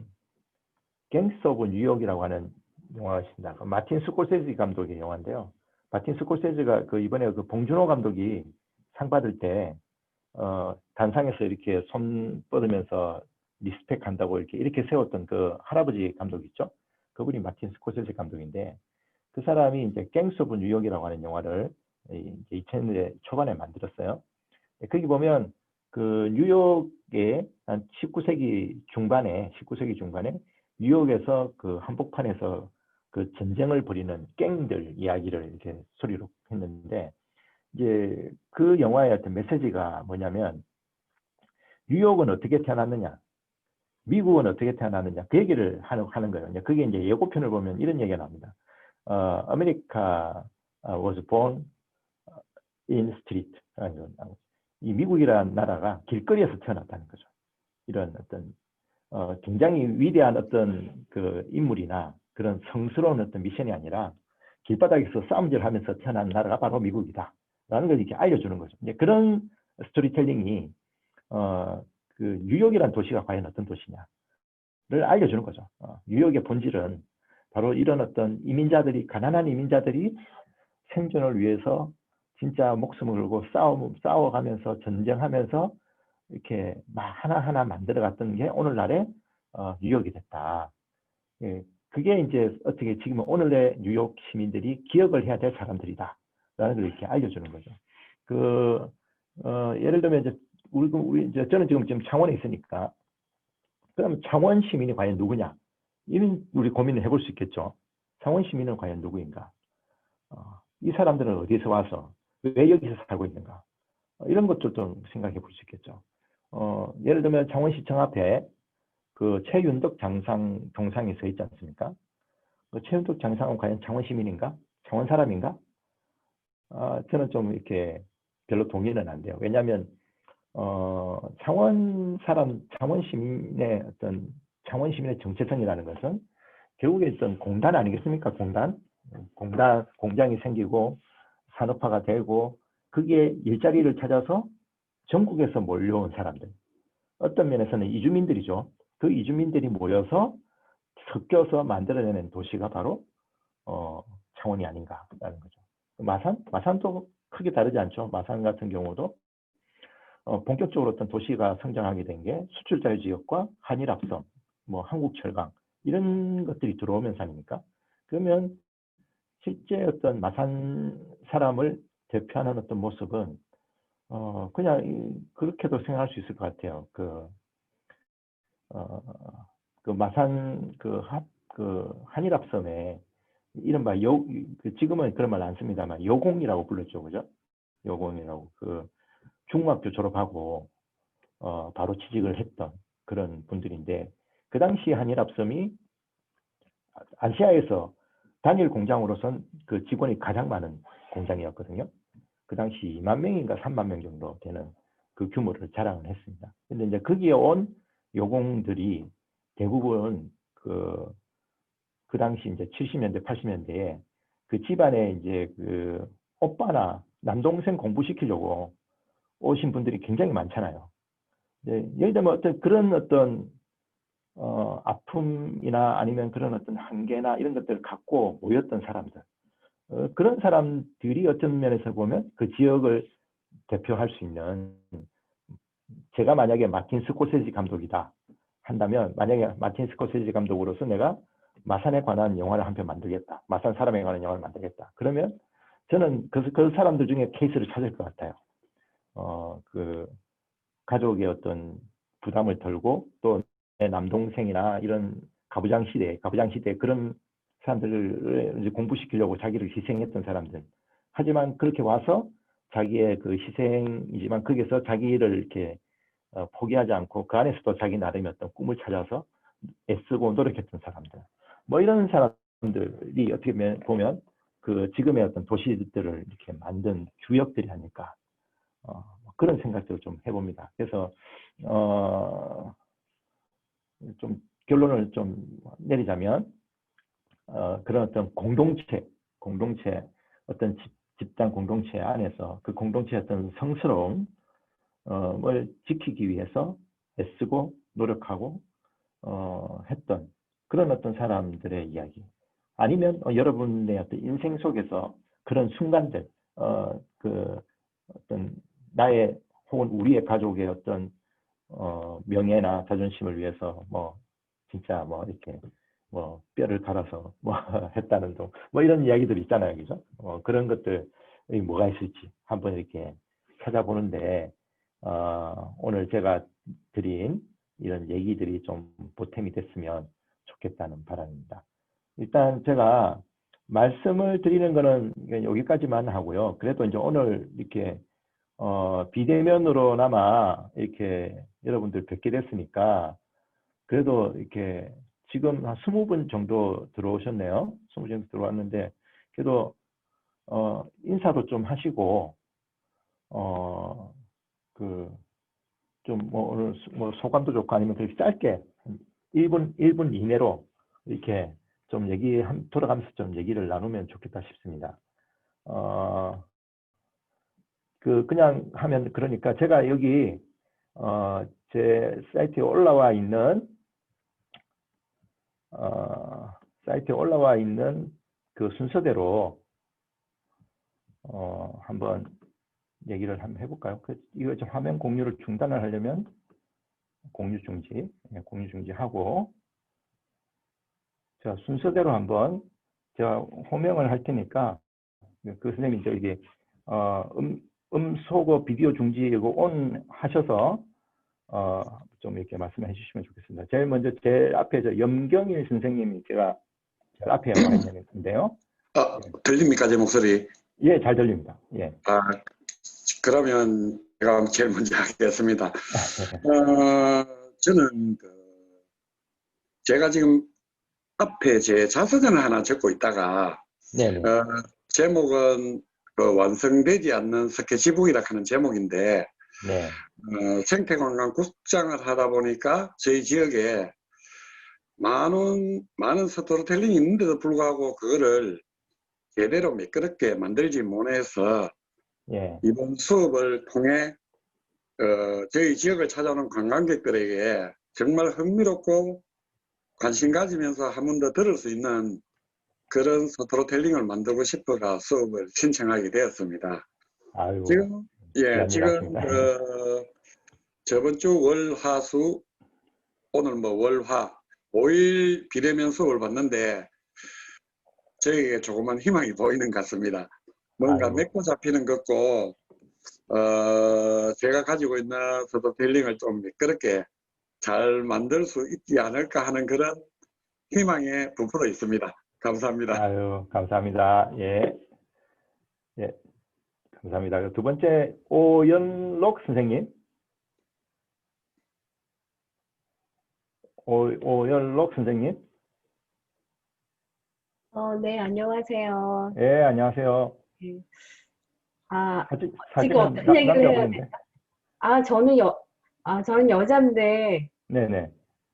갱스터 오브 뉴욕이라고 하는 영화가 있습니다. 마틴 스콜세지 감독의 영화인데요. 마틴 스콜세지가 이번에 그 봉준호 감독이 상 받을 때 단상에서 이렇게 손 뻗으면서 리스펙 한다고 이렇게 세웠던 그 할아버지 감독 있죠? 그분이 마틴 스콜세지 감독인데 그 사람이 이제 갱스터 오브 뉴욕이라고 하는 영화를 2000년대 초반에 만들었어요. 거기 보면 그 뉴욕의 한 19세기 중반에 뉴욕에서 그 한복판에서 그 전쟁을 벌이는 갱들 이야기를 이렇게 소리로 했는데 이제 그 영화의 어떤 메시지가 뭐냐면 뉴욕은 어떻게 태어났느냐, 미국은 어떻게 태어났느냐 그 얘기를 하는 거예요. 그게 이제 예고편을 보면 이런 얘기가 나옵니다. America was born in street. 이 미국이라는 나라가 길거리에서 태어났다는 거죠. 이런 어떤 굉장히 위대한 어떤 그 인물이나 그런 성스러운 어떤 미션이 아니라 길바닥에서 싸움질하면서 태어난 나라가 바로 미국이다 라는 걸 이렇게 알려주는 거죠. 이제 그런 스토리텔링이 그 뉴욕이라는 도시가 과연 어떤 도시냐를 알려주는 거죠. 뉴욕의 본질은 바로 이런 어떤 이민자들이, 가난한 이민자들이 생존을 위해서 진짜 목숨을 걸고 싸워가면서 전쟁하면서 이렇게 막 하나하나 만들어갔던 게 오늘날의 뉴욕이 됐다. 예, 그게 이제 어떻게 지금 오늘의 뉴욕 시민들이 기억을 해야 될 사람들이다 라는 걸 이렇게 알려주는 거죠. 예를 들면 이제 저는 지금 창원에 있으니까, 그럼 창원 시민이 과연 누구냐? 이런 우리 고민을 해볼 수 있겠죠. 창원 시민은 과연 누구인가? 이 사람들은 어디서 와서 왜 여기서 살고 있는가? 이런 것도 좀 생각해 볼 수 있겠죠. 예를 들면 창원시청 앞에 그 최윤덕 동상이 서 있지 않습니까? 그 최윤덕 장상은 과연 창원 시민인가? 창원 사람인가? 저는 좀 이렇게 별로 동의는 안 돼요. 왜냐하면 창원 시민의 창원 시민의 정체성이라는 것은 결국에 어떤 공단 아니겠습니까? 공장이 생기고 산업화가 되고 거기에 일자리를 찾아서 전국에서 몰려온 사람들. 어떤 면에서는 이주민들이죠. 그 이주민들이 모여서 섞여서 만들어내는 도시가 바로 창원이 아닌가라는 거죠. 마산도 크게 다르지 않죠. 마산 같은 경우도 본격적으로 어떤 도시가 성장하게 된 게 수출자유 지역과 한일합성, 뭐 한국철강 이런 것들이 들어오면서 아닙니까? 그러면 실제 어떤 마산 사람을 대표하는 어떤 모습은 그냥 그렇게도 생각할 수 있을 것 같아요. 그 마산 한일합섬에 이른바 지금은 그런 말 안 씁니다만 여공이라고 불렀죠, 그죠? 여공이라고 중학교 졸업하고 바로 취직을 했던 그런 분들인데, 그 당시 한일합섬이 아시아에서 단일 공장으로선 그 직원이 가장 많은 공장이었거든요. 그 당시 2만 명인가 3만 명 정도 되는 그 규모를 자랑을 했습니다. 근데 이제 거기에 온 여공들이 대부분 그 당시 이제 70년대, 80년대에 그 집안에 이제 그 오빠나 남동생 공부시키려고 오신 분들이 굉장히 많잖아요. 예를 들면 그런 어떤 아픔이나 아니면 그런 어떤 한계나 이런 것들을 갖고 모였던 사람들. 그런 사람들이 어떤 면에서 보면 그 지역을 대표할 수 있는, 제가 만약에 마틴 스코세지 감독이다 한다면, 만약에 마틴 스코세지 감독으로서 내가 마산에 관한 영화를 한 편 만들겠다, 마산 사람에 관한 영화를 만들겠다, 그러면 저는 그 사람들 중에 케이스를 찾을 것 같아요. 그 가족의 어떤 부담을 덜고 또 내 남동생이나 이런 가부장 시대 그런 사람들을 이제 공부시키려고 자기를 희생했던 사람들. 하지만 그렇게 와서 자기의 그 희생이지만 거기서 자기를 이렇게 포기하지 않고 그 안에서도 자기 나름의 어떤 꿈을 찾아서 애쓰고 노력했던 사람들. 뭐 이런 사람들이 어떻게 보면 그 지금의 어떤 도시들을 이렇게 만든 주역들이 아닐까. 그런 생각들을 좀 해봅니다. 그래서 좀 결론을 좀 내리자면 그런 어떤 공동체 어떤 집단 공동체 안에서 그 공동체의 어떤 성스러움을 지키기 위해서 애쓰고 노력하고 했던 그런 어떤 사람들의 이야기, 아니면 여러분의 어떤 인생 속에서 그런 순간들, 그 어떤 나의 혹은 우리의 가족의 어떤 명예나 자존심을 위해서 뭐 진짜 뭐 이렇게 뭐 뼈를 갈아서 뭐 했다는 둥 뭐 이런 이야기들 있잖아요, 그죠? 그런 것들이 뭐가 있을지 한번 이렇게 찾아보는데 오늘 제가 드린 이런 얘기들이 좀 보탬이 됐으면 좋겠다는 바람입니다. 일단 제가 말씀을 드리는 거는 여기까지만 하고요. 그래도 이제 오늘 이렇게 비대면으로나마 이렇게 여러분들 뵙게 됐으니까 그래도 이렇게 지금 한 20분 정도 들어오셨네요. 20분 정도 들어왔는데 그래도 인사도 좀 하시고 그 좀 뭐 오늘 뭐 소감도 좋고 아니면 그렇게 짧게 1분 이내로 이렇게 좀 돌아가면서 좀 얘기를 나누면 좋겠다 싶습니다. 그냥 하면, 그러니까 제가 여기, 제 사이트에 올라와 있는, 그 순서대로, 한번 얘기를 한번 해볼까요? 이거 좀 화면 공유를 중단을 하려면, 공유 중지하고, 자, 순서대로 한번 제가 호명을 할 테니까, 그 선생님 저기, 음소거 비디오 중지 이거 온 하셔서 좀 이렇게 말씀해 주시면 좋겠습니다. 제일 먼저 제 앞에 저 염경일 선생님이 제가 제일 앞에 와 있는데요. 들립니까, 제 목소리? 예, 잘 들립니다. 예. 그러면 제가 제일 먼저 하겠습니다. 저는 제가 지금 앞에 제 자서전을 하나 적고 있다가 네네. 제목은 완성되지 않는 스케치북이라 하는 제목인데 네. 생태관광국장을 하다 보니까 저희 지역에 많은 스토리텔링이 있는데도 불구하고 그거를 제대로 매끄럽게 만들지 못해서 예. 이번 수업을 통해 저희 지역을 찾아오는 관광객들에게 정말 흥미롭고 관심 가지면서 한 번 더 들을 수 있는 그런 스토리텔링을 만들고 싶어가 수업을 신청하게 되었습니다. 아유. 지금 지금 저번 주 월화수 오늘 월화 5일 비대면 수업을 봤는데 저에게 조그만 희망이 보이는 것 같습니다. 뭔가 맺고 잡히는 것고 제가 가지고 있는 스토리텔링을 좀 매끄럽게 잘 만들 수 있지 않을까 하는 그런 희망에 부풀어 있습니다. 감사합니다. 아유, 감사합니다. 예. 예. 감사합니다. 두 번째, 오연록 선생님. 오연록 선생님. 네, 안녕하세요. 예, 안녕하세요. 네. 사진은 지금 어떤 얘기를 해야 남자분인데. 저는 여자인데, 네네.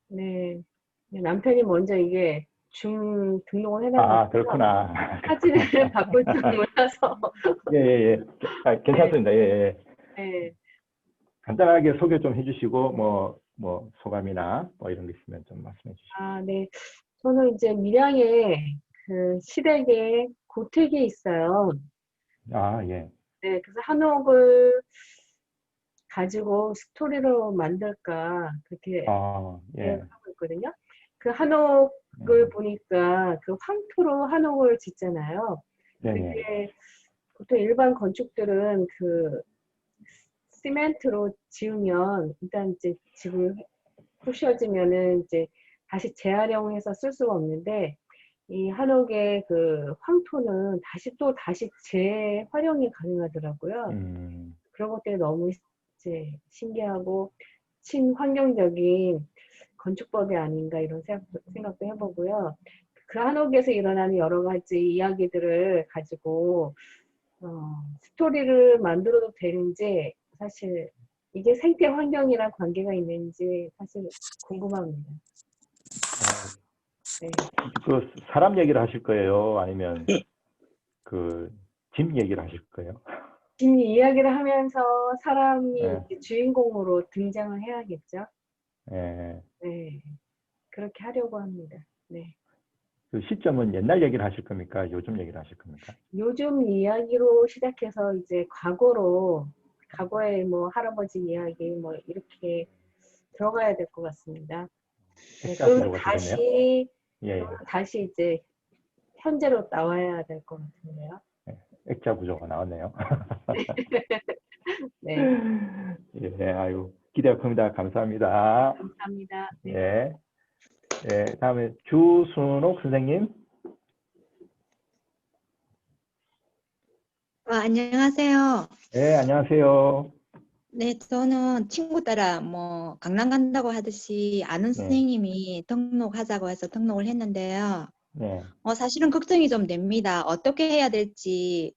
네, 남편이 먼저 이게 줌 등록을 해놔서 그렇구나. 사진을 바꿀 줄 몰라서. 예. 괜찮습니다. 예. 네. 간단하게 소개 좀 해주시고, 뭐 소감이나 뭐 이런 게 있으면 좀 말씀해 주시죠. 네. 저는 이제 밀양에 그 시댁에 고택이 있어요. 예. 네, 그래서 한옥을 가지고 스토리로 만들까 그렇게 예. 하고 있거든요. 그 한옥을 보니까 그 황토로 한옥을 짓잖아요. 네네. 그게 보통 일반 건축들은 그 시멘트로 지으면 일단 이제 집을 부셔지면은 이제 다시 재활용해서 쓸 수가 없는데 이 한옥의 그 황토는 다시 재활용이 가능하더라고요. 그런 것들이 너무 이제 신기하고 친환경적인 건축법이 아닌가 이런 생각도 해보고요. 그 한옥에서 일어나는 여러 가지 이야기들을 가지고 스토리를 만들어도 되는지 사실 이게 생태 환경이랑 관계가 있는지 사실 궁금합니다. 네. 그 사람 얘기를 하실 거예요? 아니면 그 집 얘기를 하실 거예요? 집 이야기를 하면서 사람이 이제 주인공으로 등장을 해야겠죠? 네. 그렇게 하려고 합니다. 네. 그 시점은 옛날 얘기를 하실 겁니까? 요즘 얘기를 하실 겁니까? 요즘 이야기로 시작해서 이제 과거의 뭐 할아버지 이야기 뭐 이렇게 들어가야 될 것 같습니다. 그럼 다시 이제 현재로 나와야 될 것 같은데요. 액자 구조가 나왔네요. 네. 예, 아유, 기대가 큽니다. 감사합니다. 감사합니다. 네. 네, 다음에 주순옥 선생님. 안녕하세요. 네, 안녕하세요. 네, 저는 친구 따라 뭐 강남 간다고 하듯이 아는 선생님이 등록하자고 해서 등록을 했는데요. 네. 사실은 걱정이 좀 됩니다. 어떻게 해야 될지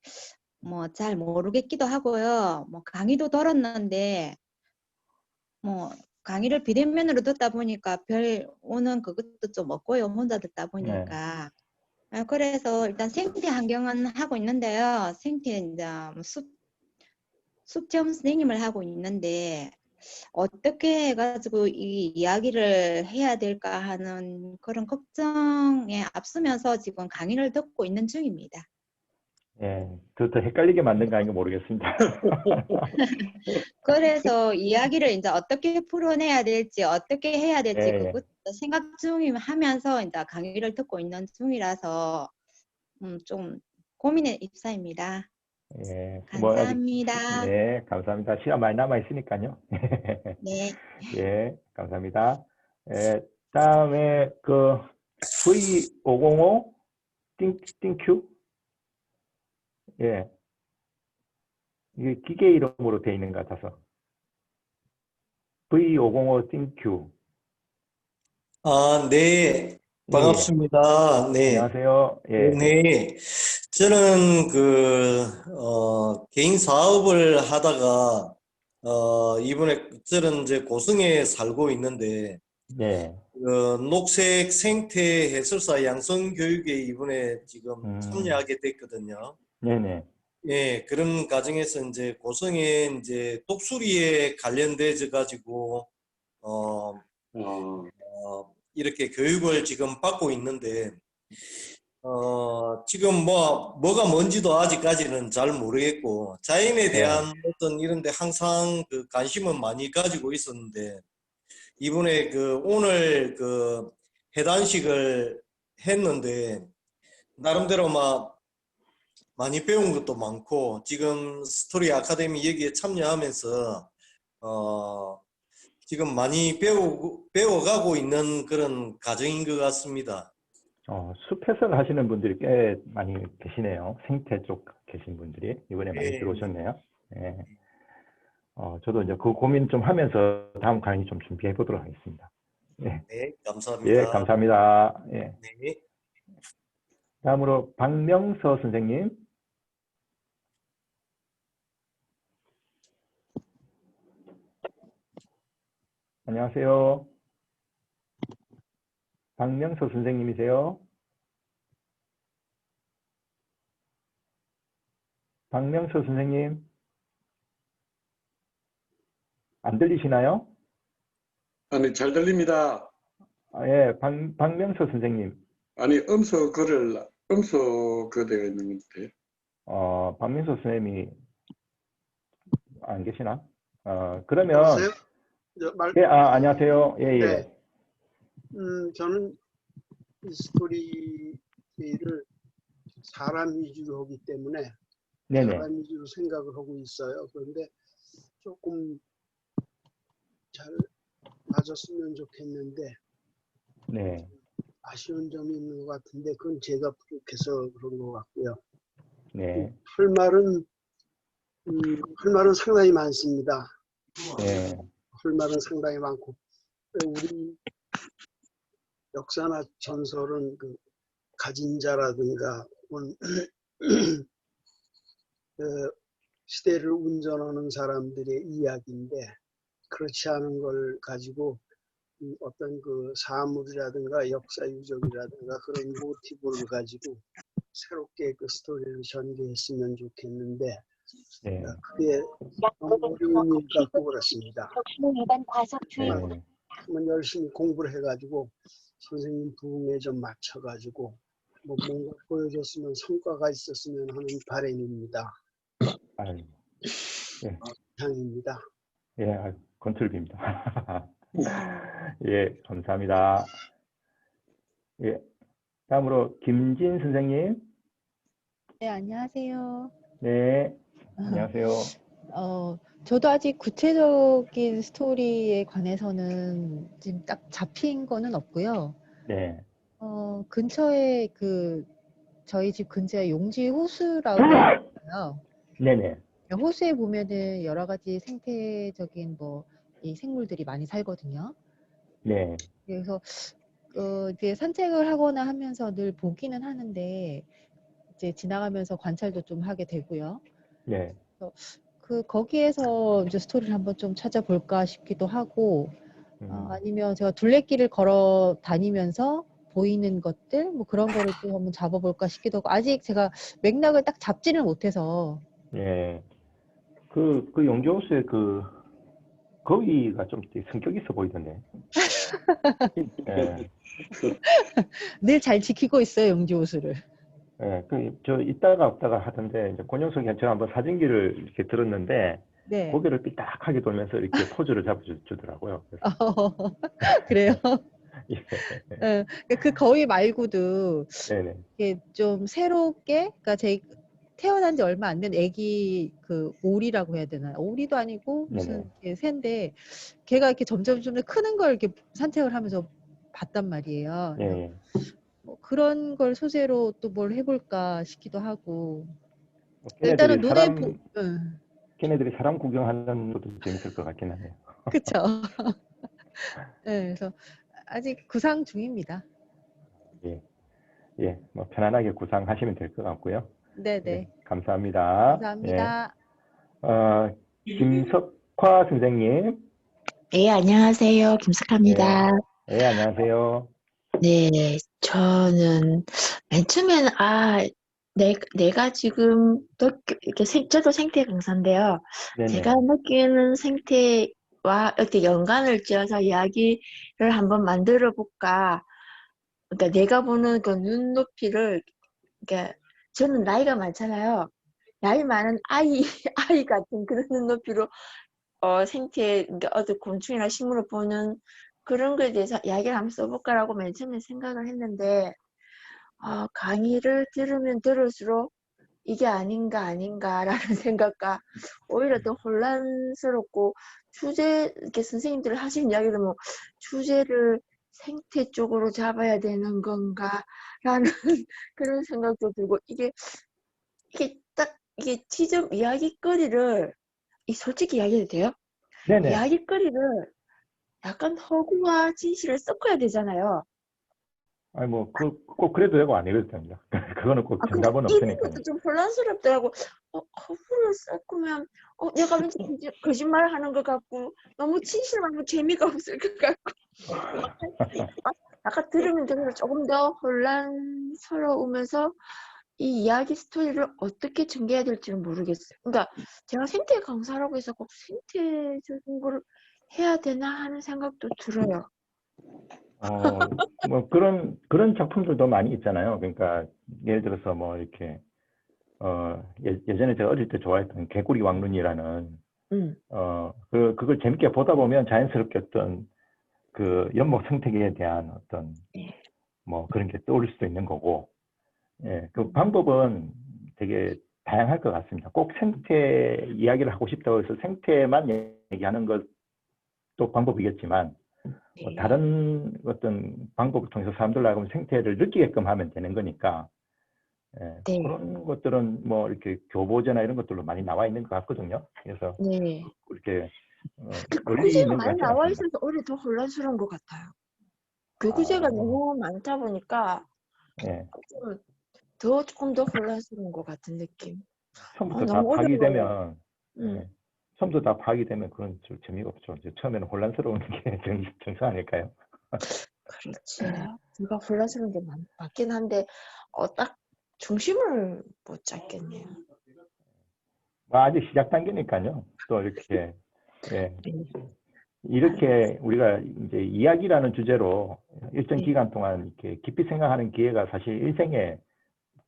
뭐 잘 모르겠기도 하고요. 뭐 강의도 들었는데 뭐 강의를 비대면으로 듣다 보니까 별 오는 그것도 좀 없고요. 혼자 듣다 보니까. 그래서 일단 생태 환경은 하고 있는데요. 생태 이제 숲 체험 선생님을 하고 있는데 어떻게 해가지고 이 이야기를 해야 될까 하는 그런 걱정에 앞서면서 지금 강의를 듣고 있는 중입니다. 예, 더 헷갈리게 만든 거 아닌가 모르겠습니다. 그래서 이야기를 이제 어떻게 풀어내야 될지, 어떻게 해야 될지 예, 예. 그것도 생각 중이면서 이제 강의를 듣고 있는 중이라서 좀 고민의 입사입니다. 예, 감사합니다. 네, 감사합니다. 시간 많이 남아 있으니까요. 네. 예, 감사합니다. 예, 다음에 그 V505 띵큐, 예, 이게 기계 이름으로 되어 있는 것 같아서 V505 띵큐. 아, 네. 반갑습니다. 네. 안녕하세요. 예, 네. 저는 개인 사업을 하다가, 이번에 저는 이제 고성에 살고 있는데, 네, 녹색 생태 해설사 양성 교육에 이번에 지금 참여하게 됐거든요. 네네, 예, 그런 과정에서 이제 고성에 이제 독수리에 관련돼져 가지고, 이렇게 교육을 지금 받고 있는데, 지금 뭐가 뭔지도 아직까지는 잘 모르겠고, 자연에 대한 어떤 이런 데 항상 그 관심은 많이 가지고 있었는데, 이번에 오늘 해단식을 했는데, 나름대로 많이 배운 것도 많고, 지금 스토리 아카데미 여기에 참여하면서, 지금 많이 배워가고 있는 그런 과정인 것 같습니다. 숲 해설 하시는 분들이 꽤 많이 계시네요. 생태 쪽 계신 분들이 이번에 많이 네, 들어오셨네요. 예. 저도 이제 그 고민 좀 하면서 다음 강의 좀 준비해 보도록 하겠습니다. 예, 네, 감사합니다. 예, 감사합니다. 예. 네. 다음으로 박명서 선생님. 안녕하세요. 박명서 선생님이세요? 박명서 선생님. 안 들리시나요? 아니, 잘 들립니다. 예, 박명서 선생님. 아니, 음소 되어 있는 것 같아요. 박명서 선생님이 안 계시나? 그러면. 여보세요? 예, 안녕하세요. 예, 예. 네. 저는 이 스토리를 사람 위주로 하기 때문에 네네. 사람 위주로 생각을 하고 있어요. 그런데 조금 잘 맞았으면 좋겠는데 네. 아쉬운 점이 있는 것 같은데 그건 제가 부족해서 그런 것 같고요. 네. 할 말은 상당히 많습니다. 네. 할 말은 상당히 많고 우리 역사나 전설은 가진 자라든가 시대를 운전하는 사람들의 이야기인데 그렇지 않은 걸 가지고 어떤 사물이라든가 역사 유적이라든가 그런 모티브를 가지고 새롭게 스토리를 전개했으면 좋겠는데 네. 그게 너무 어려운 일 같고 그렇습니다. 네. 한번 열심히 공부를 해가지고 선생님 부흥에 좀 맞춰가지고 뭔가 보여줬으면 성과가 있었으면 하는 바람입니다. 아유. 예. 향입니다. 예, 건틀비입니다. 예, 감사합니다. 예. 다음으로 김진 선생님. 네, 안녕하세요. 네, 안녕하세요. 저도 아직 구체적인 스토리에 관해서는 지금 딱 잡힌 거는 없고요. 네. 근처에 저희 집 근처에 용지 호수라고 있어요. 네네. 호수에 보면은 여러 가지 생태적인 이 생물들이 많이 살거든요. 네. 그래서 이제 산책을 하거나 하면서 늘 보기는 하는데 이제 지나가면서 관찰도 좀 하게 되고요. 네. 거기에서 이제 스토리를 한번 좀 찾아볼까 싶기도 하고, 아니면 제가 둘레길을 걸어 다니면서 보이는 것들 뭐 그런 거를 또 한번 잡아볼까 싶기도 하고 아직 제가 맥락을 딱 잡지를 못해서 예. 그 용조수의 그 거위가 좀 성격 있어 보이던데. 예. 늘 잘 지키고 있어요 용지호수를. 예. 저 있다가 없다가 하던데 이제 권영석이 제가 한번 사진기를 이렇게 들었는데 네. 고개를 삐딱하게 돌면서 이렇게 포즈를 잡아주더라고요. 그래요? 예. 그 거위 말고도 네네. 이게 좀 새롭게 그러니까 제 태어난 지 얼마 안 된 애기 그 오리라고 해야 되나? 오리도 아니고 무슨 새인데 걔가 이렇게 점점 크는 걸 이렇게 산책을 하면서 봤단 말이에요. 예. 그런 걸 소재로 또 뭘 해볼까 싶기도 하고. 걔네들이 일단은 눈에 걔네들이 사람 구경하는 것도 재밌을 것 같긴 하네요. 그쵸. 네, 그래서 아직 구상 중입니다. 예. 예. 뭐 편안하게 구상하시면 될 것 같고요. 네네. 네, 감사합니다. 감사합니다. 예. 김석화 선생님. 네, 안녕하세요. 김석하입니다. 예, 안녕하세요. 네, 저는 맨 처음에는 내가 지금 이렇게 저도 생태 강사인데요. 네네. 제가 느끼는 생태와 이렇게 연관을 지어서 이야기를 한번 만들어 볼까. 그러니까 내가 보는 그 눈높이를, 그러니까 저는 나이가 많잖아요. 나이 많은 아이 같은 그런 눈높이로 생태, 그러니까 어떤 곤충이나 식물을 보는 그런 거에 대해서 이야기를 한번 써볼까라고 맨 처음에 생각을 했는데, 강의를 들으면 들을수록 이게 아닌가라는 생각과 오히려 더 혼란스럽고 이렇게 선생님들 하시는 이야기를 뭐 주제를 생태 쪽으로 잡아야 되는 건가라는 그런 생각도 들고 이게 지점 이야기거리를 솔직히 이야기해도 돼요? 네네. 이야기거리를 약간 허구와 진실을 섞어야 되잖아요. 아니 뭐 꼭 그래도 되고 안 해도 됩니다. 그거는 꼭 정답은 근데 이런 없으니까요. 것도 좀 혼란스럽더라고. 허구를 섞으면 내가 왠지 거짓말 하는 것 같고 너무 진실하면 재미가 없을 것 같고 약간 들으면 들으면 조금 더 혼란스러우면서 이 이야기 스토리를 어떻게 전개해야 될지는 모르겠어요. 그러니까 제가 생태 강사라고 해서 꼭 생태적인 걸 해야 되나 하는 생각도 들어요. 뭐 그런 작품들도 많이 있잖아요. 그러니까 예를 들어서 뭐 이렇게 예전에 제가 어릴 때 좋아했던 개구리 왕눈이라는 그걸 재밌게 보다 보면 자연스럽게 어떤 그 연목 생태계에 대한 어떤 뭐 그런 게 떠오를 수도 있는 거고, 예, 그 방법은 되게 다양할 것 같습니다. 꼭 생태 이야기를 하고 싶다고 해서 생태만 얘기하는 것도 방법이겠지만 뭐 다른 어떤 방법을 통해서 사람들 나가면 생태를 느끼게끔 하면 되는 거니까, 예, 그런 것들은 뭐 이렇게 교보제나 이런 것들로 많이 나와 있는 것 같거든요. 그래서 이렇게 구제가 많이 나와 있어서 오히려 더 혼란스러운 것 같아요. 그 구제가 너무 많다 보니까 조금 더 혼란스러운 것 같은 느낌. 처음부터 다 파악이 되면 처음부터 다 파악이 되면 그건 좀 재미가 없죠. 이제 처음에는 혼란스러운 게 정상 아닐까요? 그렇지. 제가 혼란스러운 게 맞긴 한데 딱 중심을 못 잡겠네요. 뭐 아직 시작 단계니까요. 또 이렇게 이렇게 우리가 이제 이야기라는 주제로 일정 기간 동안 이렇게 깊이 생각하는 기회가 사실 일생에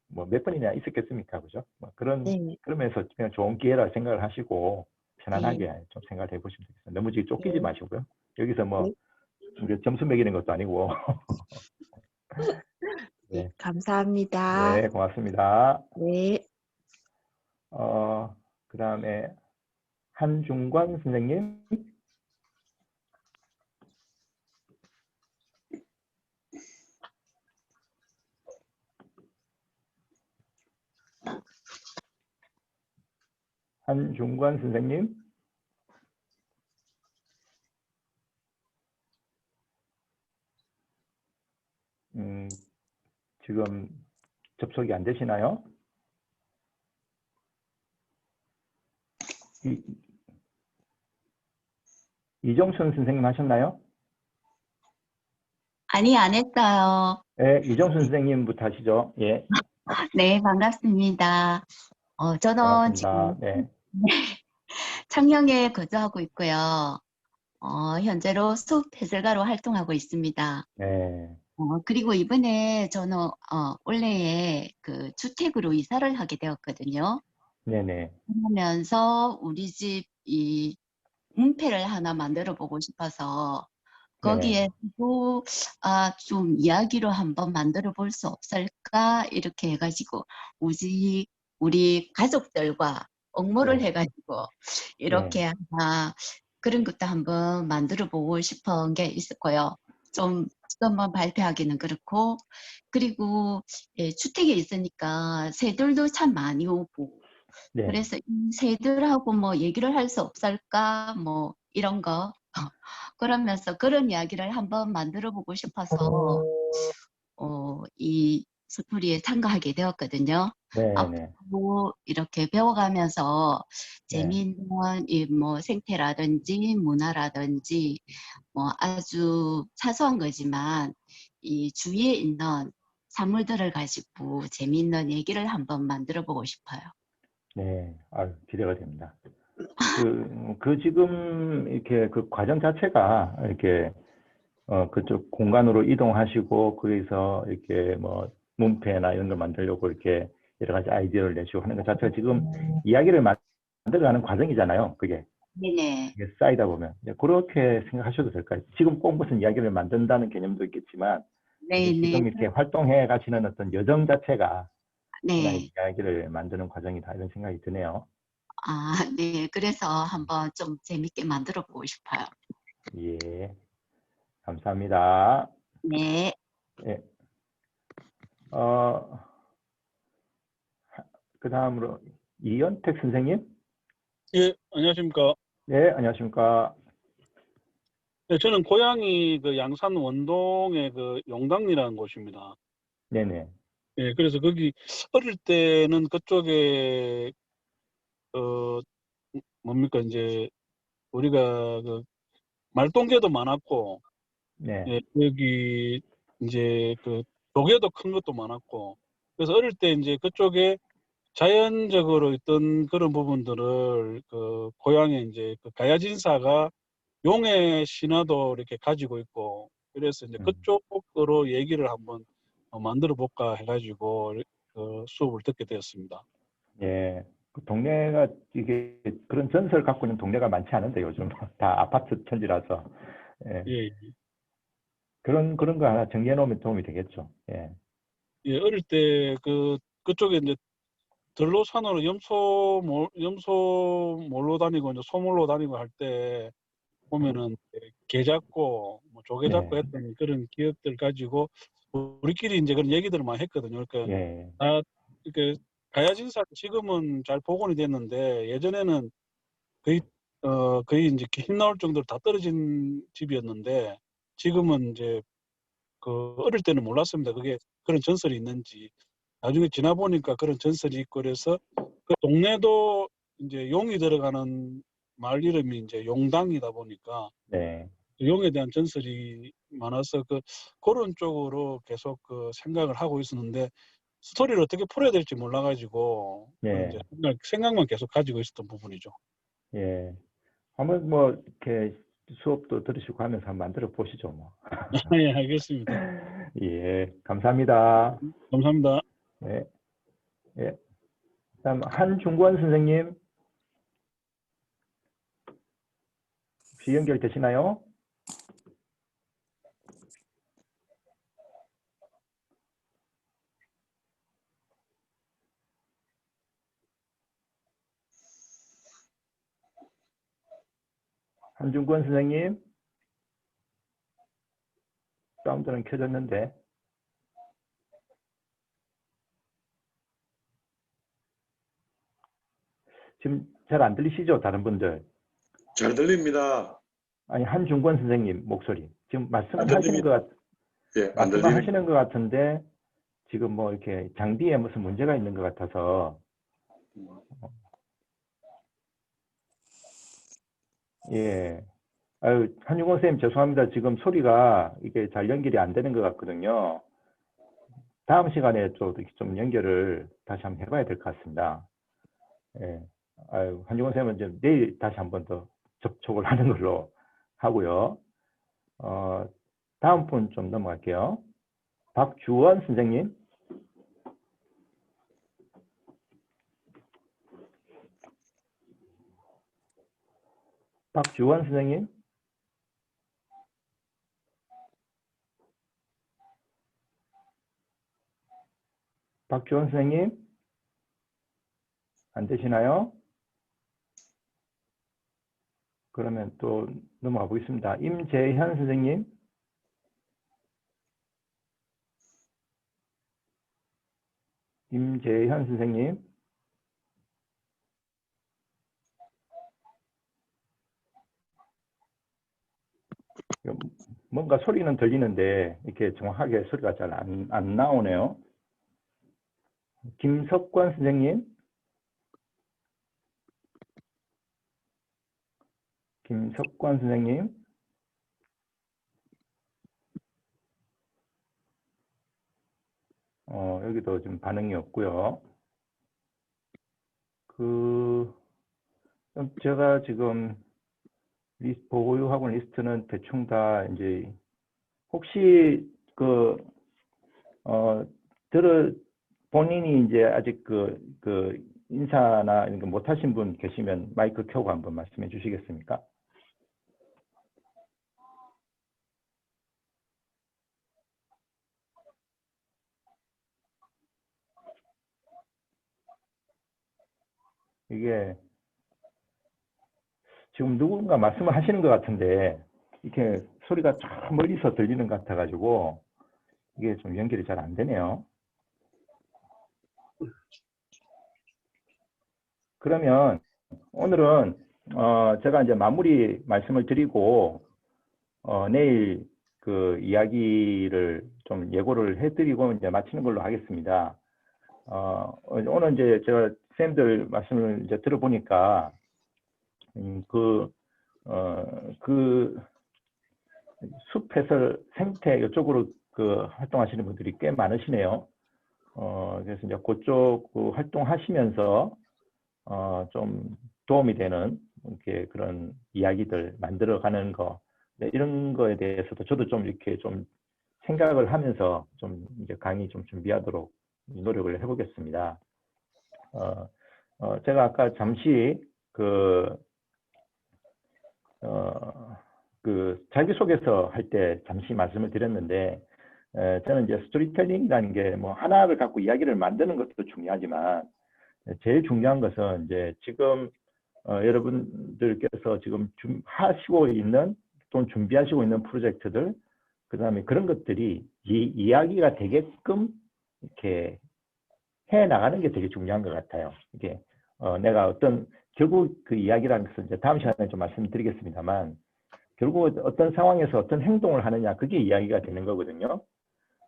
뭐 몇 번이나 있었겠습니까, 그죠? 뭐 그러면서 그냥 좋은 기회라 생각을 하시고 편안하게 좀 생각을 해보시면 되겠습니다. 너무 지금 쫓기지 마시고요. 여기서 뭐 우리 점수 매기는 것도 아니고. 네, 감사합니다. 네, 고맙습니다. 네. 그다음에 한중관 선생님. 한중관 선생님. 지금 접속이 안 되시나요? 이정순 선생님 하셨나요? 아니, 안 했어요. 예, 이정순 선생님부터 하시죠. 예, 네, 반갑습니다. 저는 반갑습니다. 지금 네, 창녕에 거주하고 있고요. 현재로 숲 해설가로 활동하고 있습니다. 네, 그리고 이번에 저는 올해에 그 주택으로 이사를 하게 되었거든요. 네네. 그러면서 우리 집 이 문패를 하나 만들어 보고 싶어서 네, 거기에도 좀 이야기로 한번 만들어 볼 수 없을까 이렇게 해가지고 우리 가족들과 업무를 네, 해가지고 네, 이렇게 하나 그런 것도 한번 만들어 보고 싶은 게 있었고요. 좀 지금만 발표하기는 그렇고 그리고 주택에 있으니까 새들도 참 많이 오고 네. 그래서 이 새들하고 뭐 얘기를 할 수 없을까 뭐 이런 거 그러면서 그런 이야기를 한번 만들어 보고 싶어서 이 스토리에 참가하게 되었거든요. 네, 네, 앞으로 이렇게 배워가면서 네, 재미있는 이 뭐 생태라든지 문화라든지 뭐 아주 사소한 거지만 이 주위에 있는 사물들을 가지고 재미있는 얘기를 한번 만들어 보고 싶어요. 네. 아유, 기대가 됩니다. 그 지금 이렇게 그 과정 자체가 이렇게 그쪽 공간으로 이동하시고 거기서 이렇게 뭐 문패나 이런 걸 만들려고 이렇게 여러 가지 아이디어를 내시고 하는 것 자체가 지금 이야기를 만들어가는 과정이잖아요. 그게 네네. 이게 쌓이다 보면 이제 그렇게 생각하셔도 될까요? 지금 꼭 무슨 이야기를 만든다는 개념도 있겠지만 이게 네네. 지금 이렇게 활동해 가시는 어떤 여정 자체가 하나의 네. 이야기를 만드는 과정이다 이런 생각이 드네요. 네. 그래서 한번 좀 재밌게 만들어 보고 싶어요. 예, 감사합니다. 네. 예, 그 다음으로 이연택 선생님. 예, 안녕하십니까. 네, 안녕하십니까. 네, 저는 고향이 그 양산 원동의 그 용당리라는 곳입니다. 네네. 예, 그래서 거기 어릴 때는 그쪽에 뭡니까 이제 우리가 그 말똥개도 많았고, 네, 예, 여기 이제 그 조개도 큰 것도 많았고, 그래서 어릴 때 이제 그쪽에 자연적으로 있던 그런 부분들을 그 고향에 이제 그 가야진사가 용의 신화도 이렇게 가지고 있고 그래서 이제 그쪽으로 얘기를 한번 만들어 볼까 해가지고 수업을 듣게 되었습니다. 예. 그 동네가 이게 그런 전설 갖고 있는 동네가 많지 않은데 요즘 다 아파트 천지라서 예. 예, 그런 거 하나 정리해 놓으면 도움이 되겠죠. 예. 예, 어릴 때 그쪽에 이제 들로산으로 염소 몰로 다니고 이제 소몰로 다니고 할 때 보면은 개 잡고 뭐 조개 잡고 네. 했던 그런 기억들 가지고 우리끼리 이제 그런 얘기들을 많이 했거든요. 그러니까 예. 이렇게 가야진사 지금은 잘 복원이 됐는데 예전에는 거의 이제 힘 나올 정도로 다 떨어진 집이었는데 지금은 이제 그 어릴 때는 몰랐습니다. 그게 그런 전설이 있는지. 나중에 지나 보니까 그런 전설이 있고 그래서 그 동네도 이제 용이 들어가는 마을 이름이 이제 용당이다 보니까 네. 용에 대한 전설이 많아서 그런 쪽으로 계속 그 생각을 하고 있었는데 스토리를 어떻게 풀어야 될지 몰라가지고 예. 이제 생각만 계속 가지고 있었던 부분이죠. 예. 한번 뭐 이렇게 수업도 들으시고 하면서 한번 만들어 보시죠, 뭐. 예, 알겠습니다. 예, 감사합니다. 감사합니다. 네. 예. 다음 한중권 선생님 혹시 연결되시나요? 한중권 선생님 사운드는 켜졌는데 지금 잘 안 들리시죠? 다른 분들. 잘 들립니다. 아니 한중권 선생님 목소리 지금 안 말씀하시는 들립니다. 것 예, 안 말씀을 들립니다. 하시는 것 같은데 지금 뭐 이렇게 장비에 무슨 문제가 있는 것 같아서 예 아유, 한유건 선생님 죄송합니다. 지금 소리가 이게 잘 연결이 안 되는 것 같거든요. 다음 시간에 좀 연결을 다시 한번 해봐야 될 것 같습니다. 예. 아유, 한유건 선생님은 이제 내일 다시 한번 더 접촉을 하는 걸로 하고요. 다음 분 좀 넘어갈게요. 박주원 선생님. 박주원 선생님. 박주원 선생님. 안 되시나요? 그러면 또 넘어가 보겠습니다. 임재현 선생님. 임재현 선생님. 뭔가 소리는 들리는데 이렇게 정확하게 소리가 잘 안 나오네요. 김석관 선생님. 김석관 선생님. 여기도 좀 반응이 없고요. 제가 지금 보유하고 있는 리스트는 대충 다 이제 혹시 본인이 이제 아직 인사나 이런 거 못 하신 분 계시면 마이크 켜고 한번 말씀해 주시겠습니까? 이게 지금 누군가 말씀을 하시는 것 같은데 이렇게 소리가 저 멀리서 들리는 것 같아가지고 이게 좀 연결이 잘 안 되네요. 그러면 오늘은 제가 이제 마무리 말씀을 드리고 내일 그 이야기를 좀 예고를 해드리고 이제 마치는 걸로 하겠습니다. 오늘 이제 제가 쌤들 말씀을 이제 들어보니까 숲 해설 생태 이쪽으로 활동하시는 분들이 꽤 많으시네요. 그래서 이제 그쪽 활동하시면서 좀 도움이 되는 이렇게 그런 이야기들 만들어가는 거 이런 거에 대해서도 저도 좀 이렇게 좀 생각을 하면서 좀 이제 강의 좀 준비하도록 노력을 해보겠습니다. 제가 아까 잠시 자기소개서 할 때 잠시 말씀을 드렸는데 저는 이제 스토리텔링이라는 게 뭐 하나를 갖고 이야기를 만드는 것도 중요하지만 제일 중요한 것은 이제 지금 여러분들께서 지금 하시고 있는 또는 준비하시고 있는 프로젝트들 그다음에 그런 것들이 이야기가 되게끔 이렇게 해 나가는 게 되게 중요한 것 같아요. 이게 내가 결국 그 이야기라는 것은 이제 다음 시간에 좀 말씀드리겠습니다만 결국 어떤 상황에서 어떤 행동을 하느냐 그게 이야기가 되는 거거든요.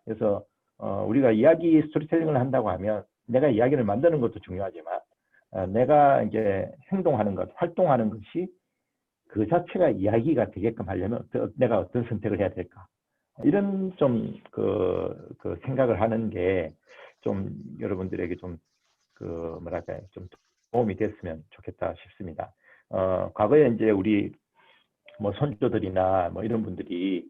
그래서 우리가 이야기 스토리텔링을 한다고 하면 내가 이야기를 만드는 것도 중요하지만 내가 이제 행동하는 것, 활동하는 것이 그 자체가 이야기가 되게끔 하려면 내가 어떤 선택을 해야 될까 이런 좀 그 생각을 하는 게 좀 여러분들에게 좀 뭐랄까요 좀 도움이 됐으면 좋겠다 싶습니다. 과거에 이제 우리 뭐 선조들이나 뭐 이런 분들이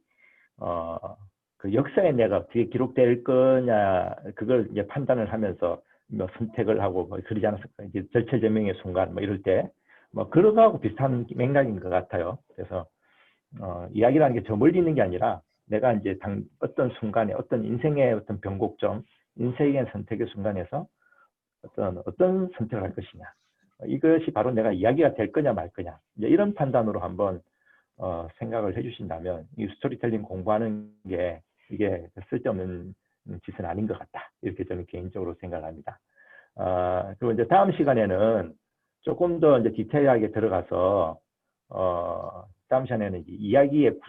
그 역사에 내가 어떻게 기록될 거냐 그걸 이제 판단을 하면서 뭐 선택을 하고 뭐 그러지 않았을까 이제 절체절명의 순간 뭐 이럴 때 뭐 그런 거하고 비슷한 맥락인 것 같아요. 그래서 이야기라는 게 저 멀리 있는 게 아니라 내가 이제 어떤 순간에 어떤 인생의 어떤 변곡점, 인생의 선택의 순간에서 어떤 선택을 할 것이냐 이것이 바로 내가 이야기가 될 거냐 말 거냐 이제 이런 판단으로 한번 생각을 해주신다면 이 스토리텔링 공부하는 게 이게 쓸데없는 짓은 아닌 것 같다 이렇게 저는 개인적으로 생각합니다. 그리고 이제 다음 시간에는 조금 더 이제 디테일하게 들어가서 다음 시간에는 이야기의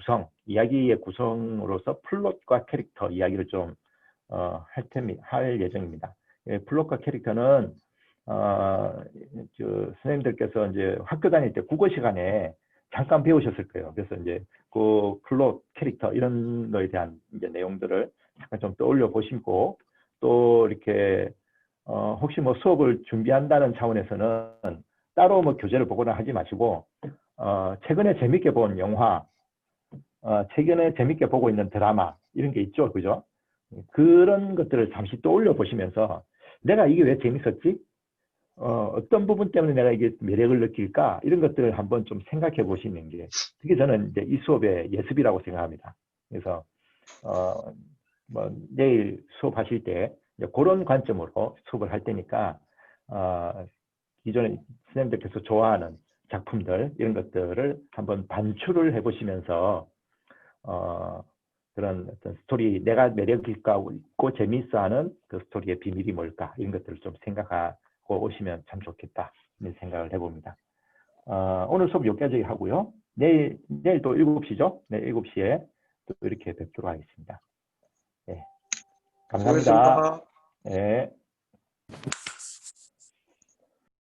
구성으로서 플롯과 캐릭터 이야기를 좀 할 예정입니다. 플롯과 캐릭터는 선생님들께서 이제 학교 다닐 때 국어 시간에 잠깐 배우셨을 거예요. 그래서 이제 그 플롯, 캐릭터 이런 거에 대한 이제 내용들을 잠깐 좀 떠올려 보시고 또 이렇게 혹시 뭐 수업을 준비한다는 차원에서는 따로 뭐 교재를 보거나 하지 마시고 최근에 재밌게 본 영화, 최근에 재밌게 보고 있는 드라마 이런 게 있죠, 그죠? 그런 것들을 잠시 떠올려 보시면서 내가 이게 왜 재밌었지? 어떤 부분 때문에 내가 이게 매력을 느낄까? 이런 것들을 한번 좀 생각해 보시는 게 그게 저는 이제 이 수업의 예습이라고 생각합니다. 그래서 뭐 내일 수업하실 때 그런 관점으로 수업을 할 테니까 기존에 선생님들께서 좋아하는 작품들 이런 것들을 한번 반출을 해보시면서 그런 어떤 스토리 내가 매력 있고 재미있어하는 그 스토리의 비밀이 뭘까 이런 것들을 좀 생각하고 오시면 참 좋겠다 이런 생각을 해봅니다. 오늘 수업 여기까지 하고요. 내일 또 7시죠? 네, 7시에 또 이렇게 뵙도록 하겠습니다. 네, 감사합니다. 수고하셨습니다. 네.